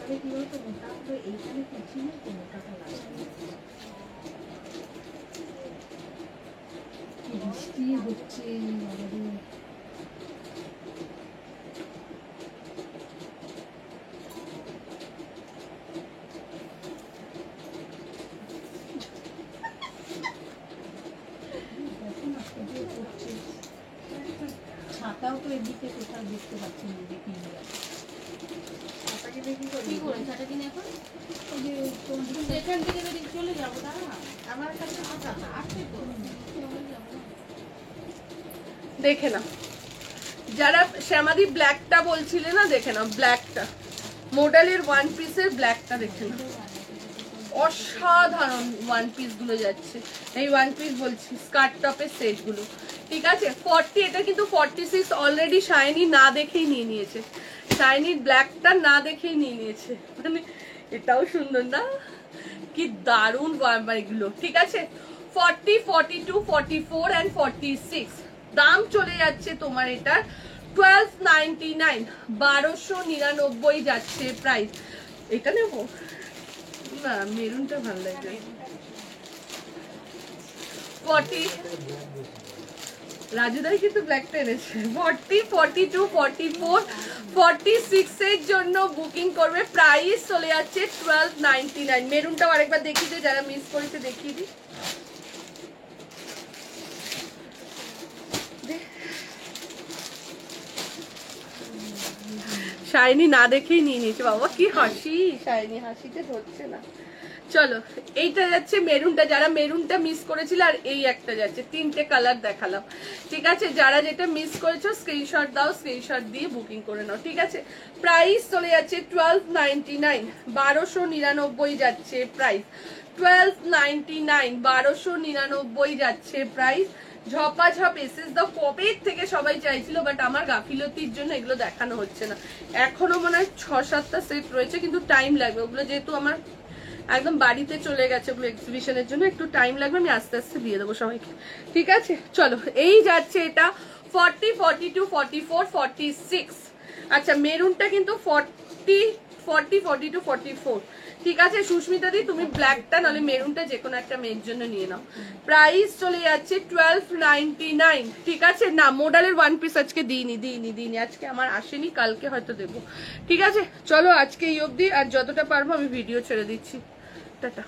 তাহলে কি হতো, মোটা হতো এইখানে পিছনে তো মোটাটা লাগবে। কি বৃষ্টি হচ্ছে আমাদের। ছাতাও তো এদিকে কোথাও দেখতে পাচ্ছি না, দেখি ছাতাকে দেখি কি করে ছাটা কিনে এখন কিন্তু এখান থেকে যদি চলে যাবো দাঁড়া আমার কাছে ছাতা আসছে তো দেখে নাও, যারা শ্যামাদি ব্ল্যাকটা বলছিলে না, দেখে নাও ব্ল্যাকটা, মডেলের ওয়ান পিসের ব্ল্যাকটা দেখে নাও, অসাধারণ ওয়ান পিস গুলো যাচ্ছে। এই ওয়ান পিস বলছি, স্কার্ট টপের সেট গুলো, ঠিক আছে। 40, এটা কিন্তু 46 অলরেডি শাইনি না দেখেই নিয়ে নিয়েছে, শাইনির ব্ল্যাকটা না দেখেই নিয়ে নিয়েছে। মানে এটাও সুন্দর না, কি দারুণ এগুলো, ঠিক আছে। 40, 42, 44 and 46 দাম চলে যাচ্ছে তোমার এটার 1299, 1299 যাচ্ছে প্রাইস। এটা নেবো না, মেরুনটা ভালো লাগে। 40, রাজুদাই কিন্তু ব্ল্যাকটা এনেছে। 40, 42, 44, 46 এর জন্য বুকিং করবে, প্রাইস চলে যাচ্ছে 1299। মেরুনটাও আরেকবার দেখিয়ে দিই, যারা মিস করেছে দেখিয়ে দিই। শাইনি না দেখেই নিয়ে নিয়েছে, বাবা কি হাসি, শাইনি হাসিতে ধরছে না। চলো, এইটা যাচ্ছে মেরুনটা, যারা মেরুনটা মিস করেছিল, আর এই একটা যাচ্ছে, তিনটে কালার দেখালাম, ঠিক আছে। যারা যেটা মিস করেছো স্ক্রিনশট দাও, স্ক্রিনশট দিয়ে বুকিং করে নাও, ঠিক আছে। প্রাইস চলে যাচ্ছে 1299, 1299 যাচ্ছে প্রাইস, 1299, 1299 যাচ্ছে প্রাইস। ঝপাঝপ এসেস দাও, কবে থেকে সবাই চাইছিল, বাট আমার গাফিলতির জন্য এগুলো দেখানো হচ্ছে না। এখনো মনে হয় 6-7টা সেট রয়েছে, কিন্তু টাইম লাগবে ওগুলো, যেহেতু আমার একদম বাড়িতে চলে গেছে ওগুলো এক্সিবিশনের জন্য, একটু টাইম লাগবে, আমি আস্তে আস্তে দিয়ে দেবো সবাইকে, ঠিক আছে। চলো, এই যাচ্ছে এটা 40, 42, 44, 46। আচ্ছা, মেরুনটা কিন্তু 40, 42, 44, ঠিক আছে। সুস্মিতা দি, তুমি ব্ল্যাকটা নাহলে মেরুনটা যে কোনো একটা মেয়ের জন্য নিয়ে নাও। প্রাইস চলে যাচ্ছে 1299, ঠিক আছে। না, মডেলের ওয়ান পিস আজকে দিইনি, আজকে আমার আসেনি, কালকে হয়তো দেবো, ঠিক আছে। চলো, আজকে এই অবধি, আর যতটা পারবো আমি ভিডিও ছেড়ে দিচ্ছি, টাটা।